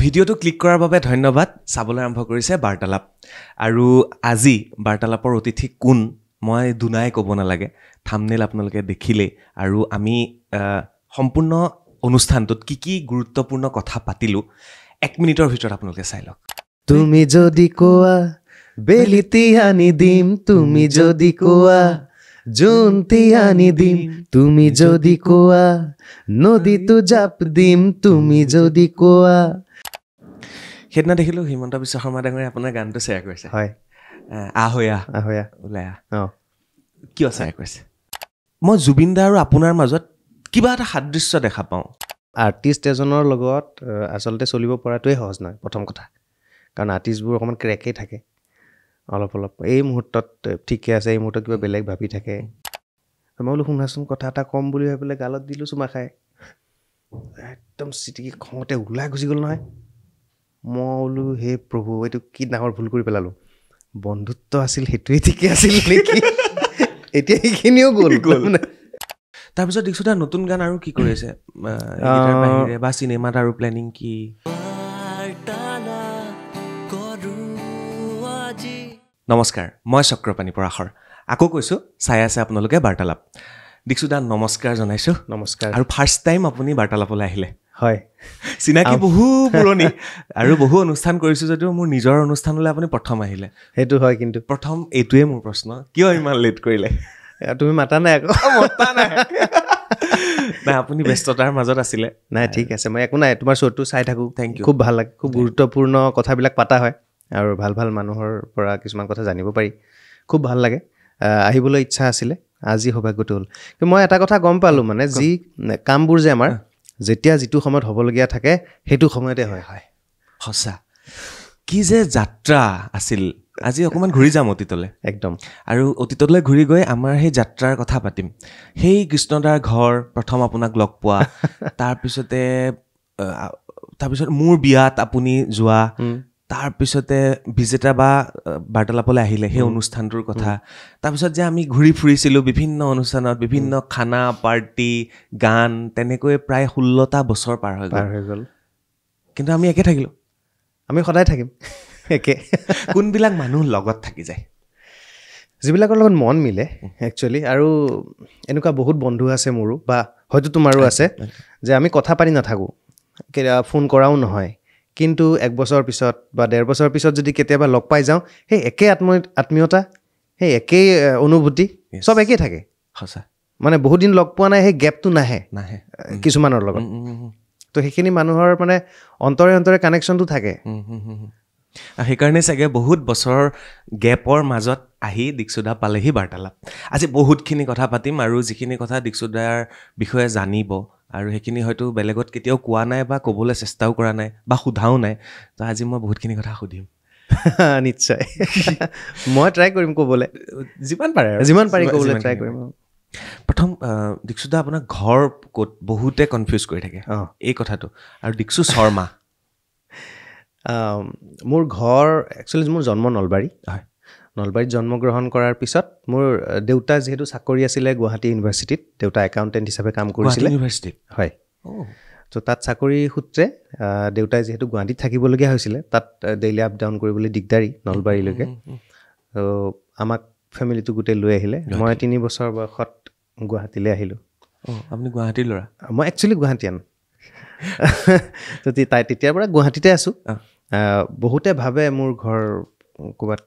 ভিডিঅ'টো ক্লিক কৰাৰ বাবে ধন্যবাদ চাবলৈ আৰম্ভ কৰিছে বাৰ্তালাপ আৰু আজি বাৰ্তালাপৰ অতিথি কোন মই দুনাই ক'ব নালাগে থাম্বনেইল আপোনালোকে দেখিলে আৰু আমি সম্পূৰ্ণ অনুষ্ঠানটোত কি গুৰুত্বপূৰ্ণ কথা পাতিলো 1 মিনিটৰ ভিতৰত আপোনালোকে চাই লওক তুমি যদি কোৱা বেলিতি আনি দিম তুমি যদি কোৱা জোনটি আনি দিম তুমি যদি কোৱা নদীটো জাপ দিম তুমি যদি কোৱা সেইদিনা দেখিলোঁ হিমন্ত বিশ্ব শৰ্মা ডাঙৰীয়া আপোনাৰ গানটো শ্বেয়াৰ কৰিছে হয় আহয়া ওলাই কিয় শ্বেয়াৰ কৰিছে মই জুবিন দা আৰু আপোনাৰ মাজত কিবা এটা সাদৃশ্য দেখা পাওঁ আৰ্টিষ্ট এজনৰ লগত আচলতে চলিব পৰাটোৱে সহজ নহয় প্ৰথম কথা কাৰণ আৰ্টিষ্টবোৰ অকণমান ক্ৰেকেই থাকে অলপ এই মুহূৰ্তত ঠিকে আছে এই মুহূৰ্তত কিবা বেলেগ ভাবি থাকে মই বোলো শুনাচোন কথা এটা কম বুলি ভাবি পেলাই গালত দিলোঁ চুমা খাই একদম চিটিকি খঙতে ওলাই গুচি গ'ল নহয় মই বোলো হে প্ৰভু এইটো কি ডাঙৰ ভুল কৰি পেলালোঁ বন্ধুত্ব আছিল সেইটোৱে ঠিকে আছিল নেকি এতিয়া সেইখিনিও গ'ল তাৰপিছত দেখিছোঁ তাৰ নতুন গান আৰু কি কৰি আছে গীটাৰ বাহিৰে বা চিনেমাত আৰু প্লেনিং কি নমস্কাৰ মই চক্ৰপাণী পৰাশৰ আকৌ কৈছোঁ চাই আছে আপোনালোকে বাৰ্তালাপ দেখিছোঁ দা নমস্কাৰ জনাইছোঁ নমস্কাৰ আৰু ফাৰ্ষ্ট টাইম আপুনি বাৰ্তালাপলৈ আহিলে হয় চিনাকি বহু পুৰণি আৰু বহু অনুষ্ঠান কৰিছোঁ যদিও মোৰ নিজৰ অনুষ্ঠানলৈ আপুনি প্ৰথম আহিলে সেইটো হয় কিন্তু প্ৰথম এইটোৱে মোৰ প্ৰশ্ন কিয় ইমান লেট কৰিলে তুমি মাতা নাই আকৌ মতা নাই নাই আপুনি ব্যস্ততাৰ মাজত আছিলে নাই ঠিক আছে মই একো নাই তোমাৰ শ্ব'টো চাই থাকোঁ থেংক ইউ খুব ভাল লাগে খুব গুৰুত্বপূৰ্ণ কথাবিলাক পতা হয় আৰু ভাল মানুহৰ পৰা কিছুমান কথা জানিব পাৰি খুব ভাল লাগে আহিবলৈ ইচ্ছা আছিলে আজি সৌভাগ্যটো হ'ল কিন্তু মই এটা কথা গম পালোঁ মানে যি কামবোৰ যে আমাৰ যেতিয়া যিটো সময়ত হ'বলগীয়া থাকে সেইটো সময়তে হয় সঁচা কি যে যাত্ৰা আছিল আজি অকণমান ঘূৰি যাম অতীতলৈ একদম আৰু অতীতলৈ ঘূৰি গৈ আমাৰ সেই যাত্ৰাৰ কথা পাতিম সেই কৃষ্ণদাৰ ঘৰ প্ৰথম আপোনাক লগ পোৱা তাৰপিছত মোৰ বিয়াত আপুনি যোৱা তাৰপিছতে বিজেতা বা বাৰ্তালাপলৈ আহিলে সেই অনুষ্ঠানটোৰ কথা তাৰপিছত যে আমি ঘূৰি ফুৰিছিলোঁ বিভিন্ন অনুষ্ঠানত বিভিন্ন খানা পাৰ্টি গান তেনেকৈ প্ৰায় 16টা বছৰ পাৰ হৈ গ'ল কিন্তু আমি একে থাকিলোঁ আমি সদায় থাকিম একে কোনবিলাক মানুহ লগত থাকি যায় যিবিলাকৰ লগত মন মিলে একচুৱেলি আৰু এনেকুৱা বহুত বন্ধু আছে মোৰো বা হয়তো তোমাৰো আছে যে আমি কথা পাতি নাথাকোঁ ফোন কৰাও নহয় কিন্তু 1 বছৰ পিছত বা 1.5 বছৰ পিছত যদি কেতিয়াবা লগ পাই যাওঁ সেই একে আত্মীয়তা সেই একেই অনুভূতি চব একেই থাকে সঁচা মানে বহুত দিন লগ পোৱা নাই সেই গেপটো নাহে কিছুমানৰ লগত তো সেইখিনি মানুহৰ মানে অন্তৰে কানেকশ্যনটো থাকে সেইকাৰণে চাগে বহুত বছৰৰ গেপৰ মাজত আহি দীক্ষুদা পালেহি বাৰ্তালাপ আজি বহুতখিনি কথা পাতিম আৰু যিখিনি কথা দীক্ষুদাৰ বিষয়ে জানিব আৰু সেইখিনি হয়তো বেলেগত কেতিয়াও কোৱা নাই বা ক'বলৈ চেষ্টাও কৰা নাই বা সোধাও নাই তো আজি মই বহুতখিনি কথা সুধিম নিশ্চয় মই ট্ৰাই কৰিম ক'বলৈ যিমান পাৰি ক'বলৈ ট্ৰাই কৰিম প্ৰথম দীক্ষুদা আপোনাৰ ঘৰ ক'ত বহুতে কনফিউজ কৰি থাকে এই কথাটো আৰু দীক্ষু শৰ্মা মোৰ ঘৰ একচুৱেলি মোৰ জন্ম নলবাৰী হয় নলবাৰীত জন্মগ্ৰহণ কৰাৰ পিছত মোৰ দেউতা যিহেতু চাকৰি আছিলে গুৱাহাটী ইউনিভাৰ্চিটিত দেউতা একাউণ্টেণ্ট হিচাপে কাম কৰিছিলে ইউনিভাৰ্চিটিত হয় তো তাত চাকৰি সূত্ৰে দেউতাই যিহেতু গুৱাহাটীত থাকিবলগীয়া হৈছিলে তাত ডেইলি আপ ডাউন কৰিবলৈ দিগদাৰী নলবাৰীলৈকে তো আমাক ফেমিলিটো গোটেই লৈ আহিলে মই 3 বছৰ বয়সত গুৱাহাটীলৈ আহিলোঁ আপুনি গুৱাহাটীৰ ল'ৰা মই একচুৱেলি গুৱাহাটীয়ান তো তেতিয়াৰ পৰা গুৱাহাটীতে আছোঁ বহুতে ভাবে মোৰ ঘৰ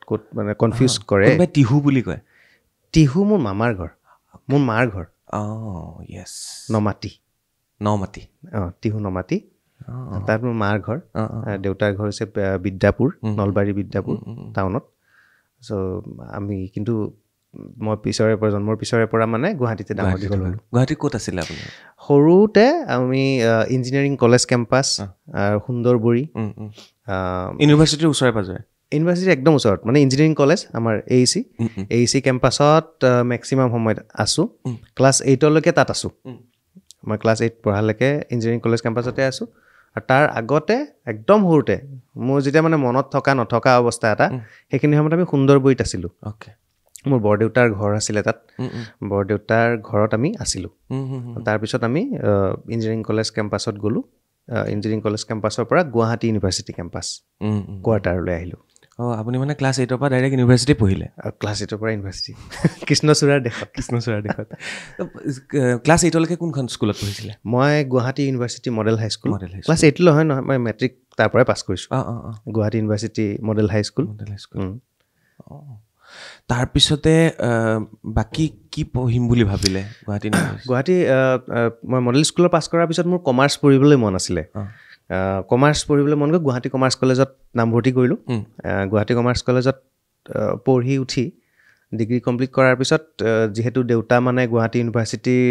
ক'ত মানে কনফিউজ কৰে টিহু বুলি কয় টিহু মোৰ মামাৰ ঘৰ মোৰ মাৰ ঘৰ নমাটি টিহু নমাটি তাত মোৰ মাৰ ঘৰ দেউতাৰ ঘৰ হৈছে বিদ্যাপুৰ নলবাৰী বিদ্যাপুৰ টাউনত চ' আমি কিন্তু মই জন্মৰ পিছৰে পৰা মানে গুৱাহাটীতে ডাঙৰ দীঘল হ'লোঁ গুৱাহাটীত ক'ত আছিলে আপুনি সৰুতে আমি ইঞ্জিনিয়াৰিং কলেজ কেম্পাছ সুন্দৰবৰী ইউনিভাৰ্চিটিৰ ওচৰে পাজৰে ইউনিভাৰ্চিটিৰ একদম ওচৰত মানে ইঞ্জিনিয়াৰিং কলেজ আমাৰ এ ই চি কেম্পাছত মেক্সিমাম সময়ত আছোঁ ক্লাছ 8লৈকে তাত আছোঁ মই ক্লাছ 8 পঢ়ালৈকে ইঞ্জিনিয়াৰিং কলেজ কেম্পাছতে আছোঁ আৰু তাৰ আগতে একদম সৰুতে মোৰ যেতিয়া মানে মনত নথকা অৱস্থা এটা সেইখিনি সময়ত আমি সুন্দৰবৰীত আছিলোঁ মোৰ বৰদেউতাৰ ঘৰ আছিলে তাত বৰদেউতাৰ ঘৰত আমি আছিলোঁ তাৰপিছত আমি ইঞ্জিনিয়াৰিং কলেজ কেম্পাছত গ'লোঁ ইঞ্জিনিয়াৰিং কলেজ কেম্পাছৰ পৰা গুৱাহাটী ইউনিভাৰ্চিটি কেম্পাছ কোৱাৰ্টাৰলৈ আহিলোঁ আপুনি মানে ক্লাছ 8ৰ পৰা ডাইৰেক্ট ইউনিভাৰ্চিটি পঢ়িলে ক্লাছ 8ৰ পৰা ইউনিভাৰ্চিটি কৃষ্ণচূড়াৰ দেশত ক্লাছ 8লৈকে কোনখন স্কুলত পঢ়িছিলে মই Guwahati university model high school class 8লৈ হয় নহয় মই মেট্ৰিক তাৰ পৰাই পাছ কৰিছোঁ গুৱাহাটী ইউনিভাৰ্চিটি মডেল হাইস্কুল তাৰপিছতে বাকী কি পঢ়িম বুলি ভাবিলে গুৱাহাটী মই মডেল স্কুলত পাছ কৰাৰ পিছত মোৰ কমাৰ্চ পঢ়িবলৈ মন আছিলে কমাৰ্চ পঢ়িবলৈ মন গৈ গুৱাহাটী কমাৰ্চ কলেজত নামভৰ্তি কৰিলোঁ গুৱাহাটী কমাৰ্চ কলেজত পঢ়ি উঠি ডিগ্ৰী কমপ্লিট কৰাৰ পিছত যিহেতু দেউতা মানে গুৱাহাটী ইউনিভাৰ্চিটিৰ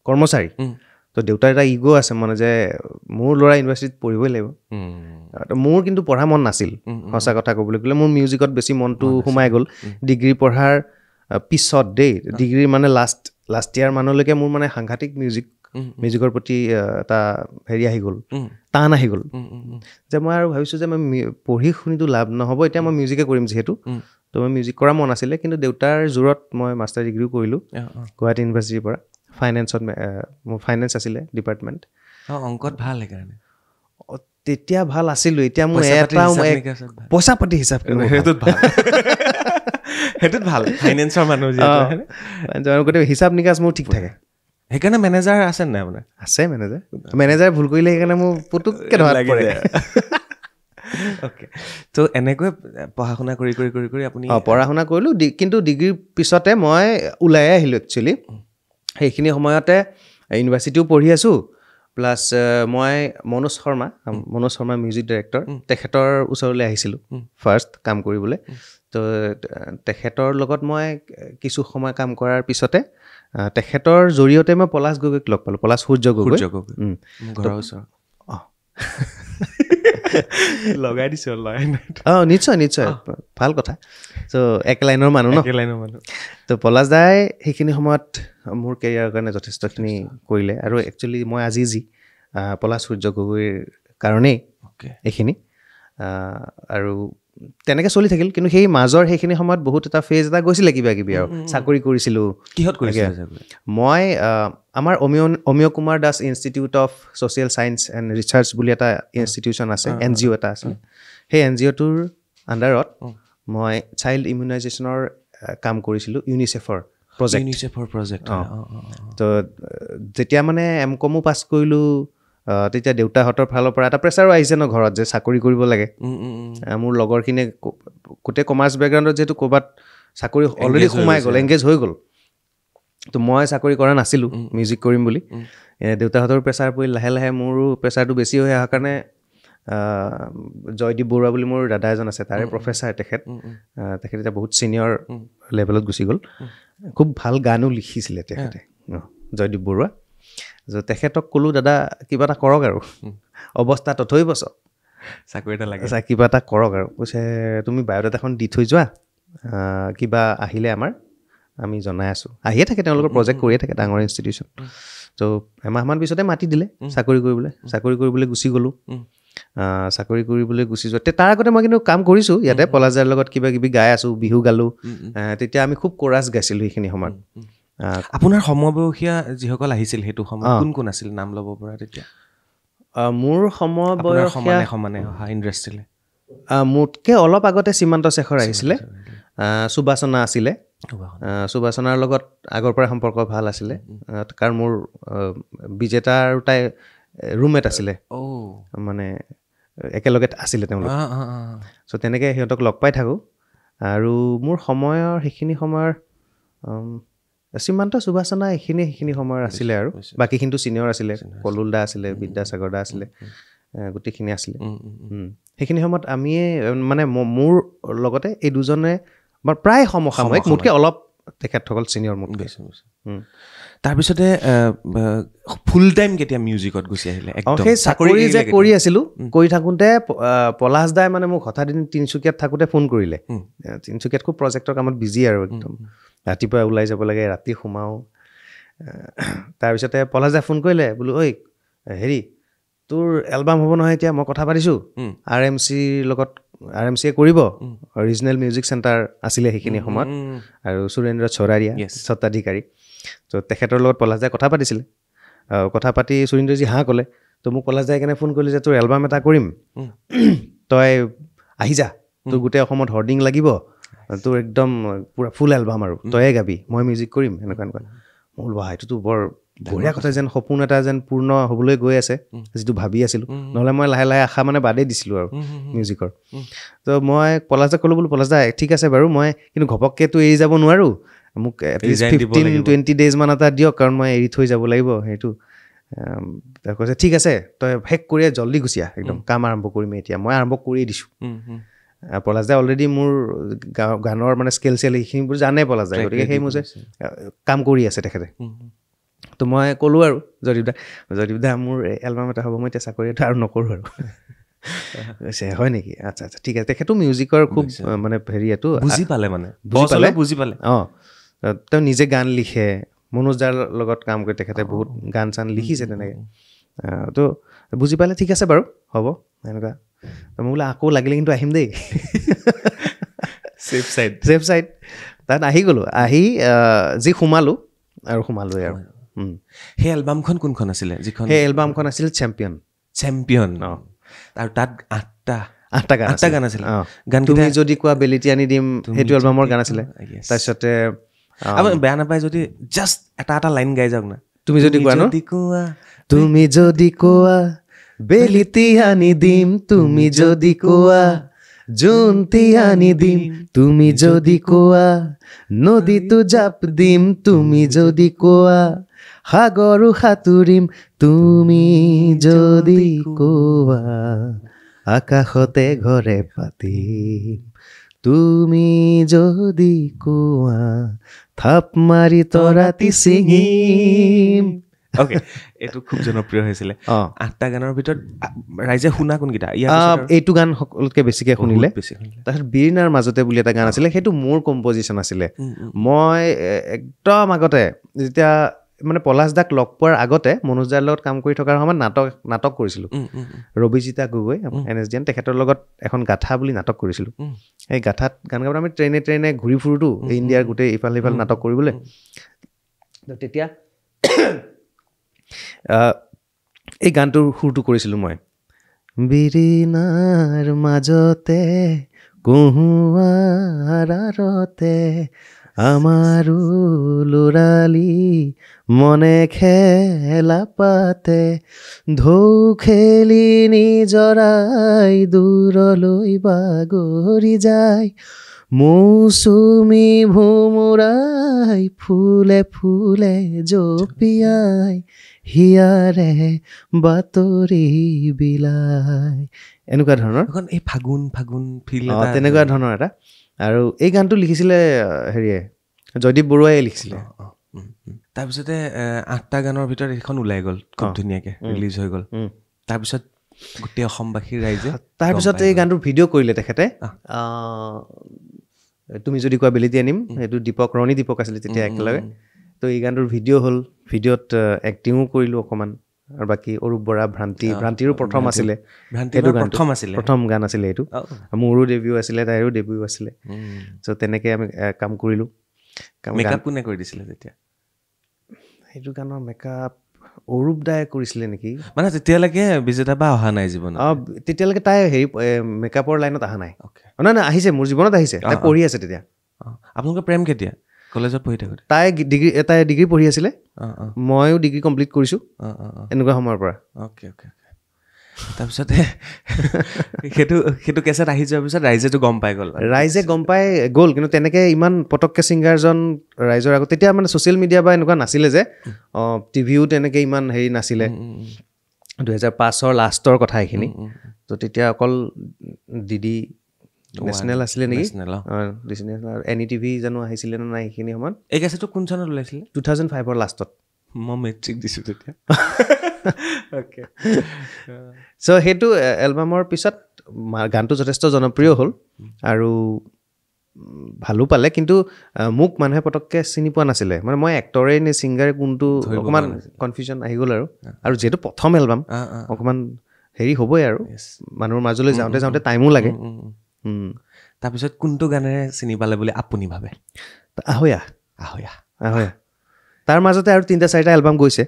কৰ্মচাৰী তো দেউতাৰ এটা ইগ' আছে মানে যে মোৰ ল'ৰা ইউনিভাৰ্চিটিত পঢ়িবই লাগিব মোৰ কিন্তু পঢ়া মন নাছিল সঁচা কথা ক'বলৈ গ'লে মোৰ মিউজিকত বেছি মনটো সোমাই গ'ল ডিগ্ৰী পঢ়াৰ পিছত ডিগ্ৰীৰ মানে লাষ্ট ইয়াৰ মানলৈকে মোৰ মানে সাংঘাতিক মিউজিকৰ প্ৰতি এটা হেৰি আহি গ'ল টান আহি গ'ল যে মই আৰু ভাবিছোঁ যে মই পঢ়ি শুনিতো লাভ নহ'ব এতিয়া মই মিউজিকে কৰিম যিহেতু তো মই মিউজিক কৰা মন আছিলে কিন্তু দেউতাৰ জোৰত মই মাষ্টাৰ ডিগ্ৰীও কৰিলোঁ গুৱাহাটী ইউনিভাৰ্চিটিৰ পৰা ফাইনেন্সত মোৰ ফাইনেন্স আছিলে ডিপাৰ্টমেণ্ট অংকত ভাল সেইকাৰণে তেতিয়া ভাল আছিলোঁ এতিয়া মোৰ এটা পইচা পাতি হিচাপ সেইটোত ভাল ফাইনেন্সৰ মানুহ গোটেই হিচাপ নিকাচ মোৰ ঠিক থাকে সেইকাৰণে মেনেজাৰ আছে নাই আপোনাৰ আছে মেনেজাৰ ভুল কৰিলে সেইকাৰণে মোৰ পুতুককৈ ধৰা পৰে অ'কে তো এনেকৈ পঢ়া শুনা কৰি আপুনি পঢ়া শুনা কৰিলোঁ কিন্তু ডিগ্ৰীৰ পিছতে মই ওলাই আহিলোঁ একচুৱেলি সেইখিনি সময়তে ইউনিভাৰ্চিটিও পঢ়ি আছোঁ প্লাছ মই মনোজ শৰ্মা মিউজিক ডাইৰেক্টৰ তেখেতৰ ওচৰলৈ আহিছিলোঁ ফাৰ্ষ্ট কাম কৰিবলৈ তো তেখেতৰ লগত মই কিছু সময় কাম কৰাৰ পিছতে তেখেতৰ জৰিয়তে মই পলাশ গগৈক লগ পালোঁ পলাশ সূৰ্য গগৈ ঘৰৰ ওচৰ লগাই দিছোঁ নিশ্চয় ভাল কথা ত' এক লাইনৰ মানুহ তো পলাশ দাই সেইখিনি সময়ত মোৰ কেৰিয়াৰৰ কাৰণে যথেষ্টখিনি কৰিলে আৰু একচুৱেলি মই আজি পলাশ সূৰ্য গগৈৰ কাৰণেই এইখিনি আৰু তেনেকৈ চলি থাকিল কিন্তু সেই মাজৰ সেইখিনি সময়ত বহুত এটা ফেজ এটা গৈছিলে কিবা কিবি আৰু চাকৰি কৰিছিলোঁ কিহত কৰিছিলে মই আমাৰ Amiya Kumar Das institute of social science and research বুলি এটা ইনষ্টিটিউশ্যন আছে NGO এটা আছে সেই NGOটোৰ আণ্ডাৰত মই চাইল্ড ইমিউনাইজেশ্যনৰ কাম কৰিছিলোঁ ইউনিচেফৰ প্ৰজেক্ট তো যেতিয়া মানে MCOMো পাছ কৰিলোঁ তেতিয়া দেউতাহঁতৰ ফালৰ পৰা এটা প্ৰেছাৰো আহিছে ন ঘৰত যে চাকৰি কৰিব লাগে মোৰ লগৰখিনিয়ে গোটেই কমাৰ্চ বেকগ্ৰাউণ্ডত যিহেতু ক'ৰবাত চাকৰি অলৰেডি সোমাই গ'ল এংগেজ হৈ গ'ল তো মই চাকৰি কৰা নাছিলোঁ মিউজিক কৰিম বুলি দেউতাহঁতৰ প্ৰেছাৰ পৰিল লাহে লাহে মোৰো প্ৰেছাৰটো বেছি হৈ অহাৰ কাৰণে জয়দীপ বৰুৱা বুলি মোৰ দাদা এজন আছে তাৰে প্ৰফেচাৰ তেখেত এতিয়া বহুত ছিনিয়ৰ লেভেলত গুচি গ'ল খুব ভাল গানো লিখিছিলে তেখেতে জয়দীপ বৰুৱা তেখেতক ক'লোঁ দাদা কিবা এটা কৰক আৰু অৱস্থা তথৈব চাকৰি এটা লাগে কিবা এটা কৰক আৰু কৈছে তুমি বায়'ডাটাখন দি থৈ যোৱা কিবা আহিলে আমি জনাই আছোঁ আহিয়ে থাকে তেওঁলোকৰ প্ৰজেক্ট কৰিয়ে থাকে ডাঙৰ ইনষ্টিটিউশ্যন তো এমাহমান পিছতে মাতি দিলে চাকৰি কৰিবলৈ গুচি গ'লোঁ চাকৰি কৰিবলৈ গুচি যোৱা তাৰ আগতে মই কিন্তু কাম কৰিছোঁ ইয়াতে পলাশদাৰ লগত কিবা কিবি গাই আছোঁ বিহু গালোঁ তেতিয়া আমি খুব কোৰাছ গাইছিলোঁ সেইখিনি সময়ত আপোনাৰ সমবয়সীয়া যিসকল আহিছিল সেইটো সময়ত কোন আছিল নাম ল'ব পৰা তেতিয়া মোৰ সমবয়সীয়া সমানে অহা ইণ্ডাষ্ট্ৰীলে মোতকৈ অলপ আগতে সীমান্ত শেখৰ আহিছিলে সুবাসনা আছিলে সুবাসনাৰ লগত আগৰ পৰা সম্পৰ্ক ভাল আছিলে কাৰণ মোৰ বিজেতা আৰু তাই ৰুমমেট আছিলে মানে একেলগে আছিলে তেওঁলোক চ' তেনেকৈ সিহঁতক লগ পাই থাকোঁ আৰু মোৰ সেইখিনি সময়ৰ সীমান্ত সুবাসনা সেইখিনি সময়ৰ আছিলে আৰু বাকীখিনিতো ছিনিয়ৰ আছিলে কলুল দা আছিলে বিদ্যাসাগৰ দা আছিলে গোটেইখিনি আছিলে সেইখিনি সময়ত আমিয়ে মানে মোৰ লগতে এই দুজনে প্ৰায় সমসাময়িক মোতকৈ অলপ তেখেতসকল ছিনিয়ৰ মোতকৈ তাৰপিছতে ফুল টাইম কেতিয়া মিউজিকত গুচি আহিলে সেই চাকৰি যে কৰি আছিলোঁ কৰি থাকোঁতে পলাশ দাই মানে মোক হঠাৎ দিন তিনিচুকীয়াত থাকোঁতে ফোন কৰিলে তিনিচুকীয়াত খুব প্ৰজেক্টৰ কামত বিজি আৰু একদম ৰাতিপুৱা ওলাই যাব লাগে ৰাতি সোমাওঁ তাৰপিছতে পলাশ দাই ফোন কৰিলে বোলো ঐ হেৰি তোৰ এলবাম হ'ব নহয় এতিয়া মই কথা পাতিছোঁ RMCয়ে কৰিব ৰিজনেল মিউজিক চেণ্টাৰ আছিলে সেইখিনি সময়ত আৰু সুৰেন্দ্ৰ চৰাৰিয়া স্বত্বাধিকাৰী ত' তেখেতৰ লগত পলাশ দাই কথা পাতিছিলে কথা পাতি সুৰেন্দ্ৰজী ক'লে তো মোক পলাশ দাই কেনে ফোন কৰিলে যে তোৰ এলবাম এটা কৰিম তই আহি যা তোৰ গোটেই অসমত হৰ্ডিং লাগিব তোৰ একদম পুৰা ফুল এলবাম আৰু তয়ে গাবি মই মিউজিক কৰিম এনেকুৱা মই বোলো বাহ এইটোতো বৰ বঢ়িয়া কথা যেন সপোন এটা যেন পূৰ্ণ হ'বলৈ গৈ আছে যিটো ভাবি আছিলোঁ নহ'লে মই লাহে লাহে আশা মানে বাদেই দিছিলোঁ আৰু মিউজিকৰ তো মই পলাশ দাক ক'লোঁ বোলো পলাশ দা ঠিক আছে বাৰু মই কিন্তু ঘপককেতো এৰি যাব নোৱাৰোঁ মোক এটলিষ্ট 15-20 ডেজ মান এটা দিয়ক কাৰণ মই এৰি থৈ যাব লাগিব সেইটো তাৰ কৈছে ঠিক আছে তই শেষ কৰিয়ে জল্দি গুচি আহ একদম কাম আৰম্ভ কৰিম এতিয়া মই আৰম্ভ কৰিয়ে দিছোঁ পলাশ দাই অলৰেডি মোৰ গানৰ মানে স্কেল চেল এইখিনিবোৰ জানে পলাশ দাই গতিকে সেই মোৰ যে কাম কৰি আছে তেখেতে তো মই ক'লোঁ আৰু জয়দীপ দা মোৰ এলবাম এটা হ'ব মই এতিয়া চাকৰি এটা আৰু নকৰোঁ আৰু কৈছে হয় নেকি আচ্ছা আচ্ছা ঠিক আছে তেখেতো মিউজিকৰ খুব মানে হেৰি এইটো বুজি পালে অঁ তেওঁ নিজে গান লিখে মনোজ দাৰ লগত কাম কৰি তেখেতে বহুত গান চান লিখিছে তেনেকৈ তো বুজি পালে ঠিক আছে বাৰু হ'ব এনেকুৱা মই বোলে আকৌ লাগিলে কিন্তু আহিম দেই ছেফ চাইড তাত আহি গ'লোঁ আহি যি সোমালোঁৱেই আৰু সেই এলবামখন কোনখন আছিলে যিখন সেই এলবামখন আছিল চেম্পিয়ন আৰু তাত 8টা গান আছিলে তুমি যদি কোৱা বেলিটি আনি দিম সেইটো এলবামৰ গান আছিলে তাৰপিছতে বেয়া নাপায় যদি জাষ্ট এটা লাইন গাই যাওক না তুমি যদি কোৱা তুমি যদি কোৱা বেলিটি আনি দিম তুমি যদি কোৱা জোনটি আনি দিম তুমি যদি কোৱা নদীটো জাপ দিম তুমি যদি কোৱা সাগৰো সাঁতুৰিম তুমি যদি কোৱা আকাশতে ঘৰে পাতিম তুমি যদি কোৱা থাপ মাৰি তৰাতি ছিঙিম এইটো খুব জনপ্ৰিয় হৈছিলে 8টা গানৰ ভিতৰত ৰাইজে শুনা কোনকেইটা এইটো গান সকলোতকৈ বেছিকৈ শুনিলে তাৰপিছত বীৰনাৰ মাজতে বুলি এটা গান আছিলে সেইটো মোৰ কম্পজিশ্যন আছিলে মই একদম আগতে যেতিয়া মানে পলাশ দাক লগ পোৱাৰ আগতে মনোজ দাৰ লগত কাম কৰি থকাৰ সময়ত নাটক কৰিছিলোঁ ৰবিজিতা গগৈ NSDN তেখেতৰ লগত এখন গাথা বুলি নাটক কৰিছিলোঁ সেই গাথাত গান গাবলৈ আমি ট্ৰেইনে ঘূৰি ফুৰোঁতো ইণ্ডিয়াৰ গোটেই ইফালে সিফালে নাটক কৰিবলৈ তেতিয়া এই গানটোৰ সুৰটো কৰিছিলোঁ মই বিৰিণাৰ মাজতে কুহুৱাৰ আৰতে আমাৰো ল'ৰালি মনে খেলা পাতে ঢৌ খেলি নিজৰাই দূৰলৈ বাগৰি যায় মৌচুমী ভোমোৰাই ফুলে ফুলে জপিয়াই হিয়াৰে বাতৰি বিলাই এনেকুৱা ধৰণৰ এই ফাগুন ফিল তেনেকুৱা ধৰণৰ এটা আৰু এই গানটো লিখিছিলে হেৰিয়ে জয়দীপ বৰুৱাই লিখিছিলে তাৰপিছতে 8টা গানৰ ভিতৰত এইখন ওলাই গ'ল খুব ধুনীয়াকৈ ৰিলিজ হৈ গ'ল তাৰপিছত গোটেই অসমবাসীৰ ৰাইজে তাৰপিছত এই গানটোৰ ভিডিঅ' কৰিলে তেখেতে তুমি যদি কোৱা বেলিটি আনিম সেইটো ৰণী দীপক আছিলে তেতিয়া একেলগে তো এই গানটোৰ ভিডিঅ' হ'ল ভিডিঅ'ত এক্টিঙো কৰিলোঁ অকণমান আৰু বাকী অৰূপ বৰা ভ্ৰান্তিৰো প্ৰথম আছিলে প্ৰথম গান আছিলে এইটো মোৰো ডেবিউ আছিলে তাইৰো ডেবিউ আছিলে চ' তেনেকৈ আমি কাম কৰিলোঁ কোনে কৰি দিছিলে তেতিয়া সেইটো গানৰ মেকআপ অৰূপ দাই কৰিছিলে নেকি মানে তেতিয়ালৈকে বিজেতা বা অহা নাই জীৱনত তেতিয়ালৈকে তাই হেৰি মেকআপৰ লাইনত অহা নাই নাই আহিছে মোৰ জীৱনত আহিছে তাই পঢ়ি আছে তেতিয়া আপোনালোকৰ প্ৰেম কেতিয়া কলেজত পঢ়ি থাকোঁতে তাই ডিগ্ৰী পঢ়ি আছিলে ময়ো ডিগ্ৰী কমপ্লিট কৰিছোঁ এনেকুৱা সময়ৰ পৰা তাৰপিছতে সেইটো কেছেট আহি যোৱাৰ পিছত ৰাইজেতো ৰাইজে গম পাই গ'ল কিন্তু তেনেকৈ ইমান পটককৈ ছিংগাৰজন ৰাইজৰ আগত তেতিয়া মানে ছ'চিয়েল মিডিয়া বা এনেকুৱা নাছিলে যে টিভিও তেনেকৈ ইমান হেৰি নাছিলে 2005 লাষ্টৰ কথা এইখিনি তো তেতিয়া অকল DD নেশ্যনেল আছিলে নেকি আৰু NETV জানো আহিছিলে নে নাই সেইখিনি সময়ত এই কেছেটটো কোন চনত ওলাইছিলে 2005 লাষ্টত মই মেট্ৰিক দিছোঁ তেতিয়া চ' সেইটো এলবামৰ পিছত গানটো যথেষ্ট জনপ্ৰিয় হ'ল আৰু ভালো পালে কিন্তু মোক মানুহে পটককৈ চিনি পোৱা নাছিলে মানে মই এক্টৰে নে ছিংগাৰে কোনটো অকণমান কনফিউজন আহি গ'ল আৰু যিহেতু প্ৰথম এলবাম অকণমান হেৰি হ'বই আৰু মানুহৰ মাজলৈ যাওঁতে টাইমো লাগে তাৰপিছত কোনটো গানেৰে চিনি পালে বুলি আপুনি ভাবে আহয়া তাৰ মাজতে আৰু 3-4টা এলবাম গৈছে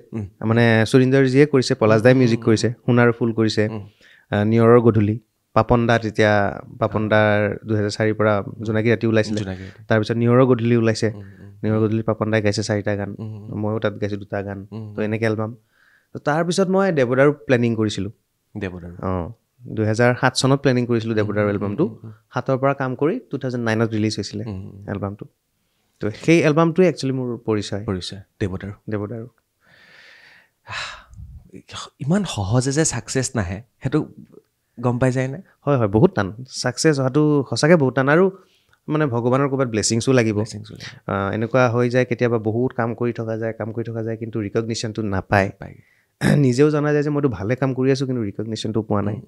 মানে সুৰিন্দৰজীয়ে কৰিছে পলাশ দাই মিউজিক কৰিছে সোণাৰ ফুল কৰিছে নিয়ৰৰ গধূলি পাপন দা তেতিয়া পাপন দাৰ 2004 পৰা জোনাকী ৰাতি ওলাইছিলে তাৰপিছত নিয়ৰৰ গধূলি ওলাইছে নিয়ৰৰ গধূলি পাপন দাই গাইছে 4টা গান ময়ো তাত গাইছোঁ 2টা গান তো এনেকৈ এলবাম তাৰপিছত মই দেৱদাৰু প্লেনিং কৰিছিলোঁ 2007 চনত প্লেনিং কৰিছিলোঁ দেৱদাৰু এলবামটো 7ৰ পৰা কাম কৰি 2009ত ৰিলিজ হৈছিলে এলবামটো তো সেই এলবামটোৱে একচুৱেলি মোৰ পৰিচয় দেৱদাৰু ইমান সহজে যে ছাকচেছ নাহে সেইটো গম পাই যায়নে হয় বহুত টান ছাকচেছ হোৱাটো সঁচাকৈ বহুত টান আৰু মানে ভগৱানৰ ক'ৰবাত ব্লেছিংছো লাগিব এনেকুৱা হৈ যায় কেতিয়াবা বহুত কাম কৰি থকা যায় কিন্তু ৰিকগনিশ্যনটো নাপায় নিজেও জনা যায় যে মইতো ভালে কাম কৰি আছোঁ কিন্তু ৰিকগনিশ্যনটো পোৱা নাই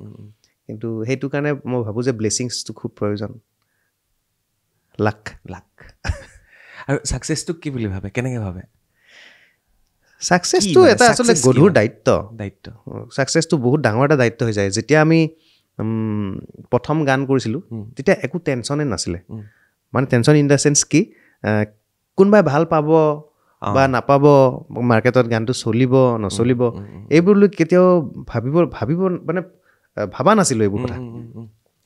কিন্তু সেইটো কাৰণে মই ভাবোঁ যে ব্লেছিংছটো খুব প্ৰয়োজন লাক আৰু ছাকচেছটো কি বুলি ভাবে কেনেকৈ ভাবে ছাকচেছটো এটা আচলতে গধুৰ দায়িত্ব ছাকচেছটো বহুত ডাঙৰ এটা দায়িত্ব হৈ যায় যেতিয়া আমি প্ৰথম গান কৰিছিলোঁ তেতিয়া একো টেনশ্যনে নাছিলে মানে টেনশ্যন ইন দ্য চেন্স কি কোনোবাই ভাল পাব বা নাপাব মাৰ্কেটত গানটো চলিব নচলিব এইবোৰ লৈ কেতিয়াও ভাবিব মানে ভাবা নাছিলোঁ এইবোৰ কথা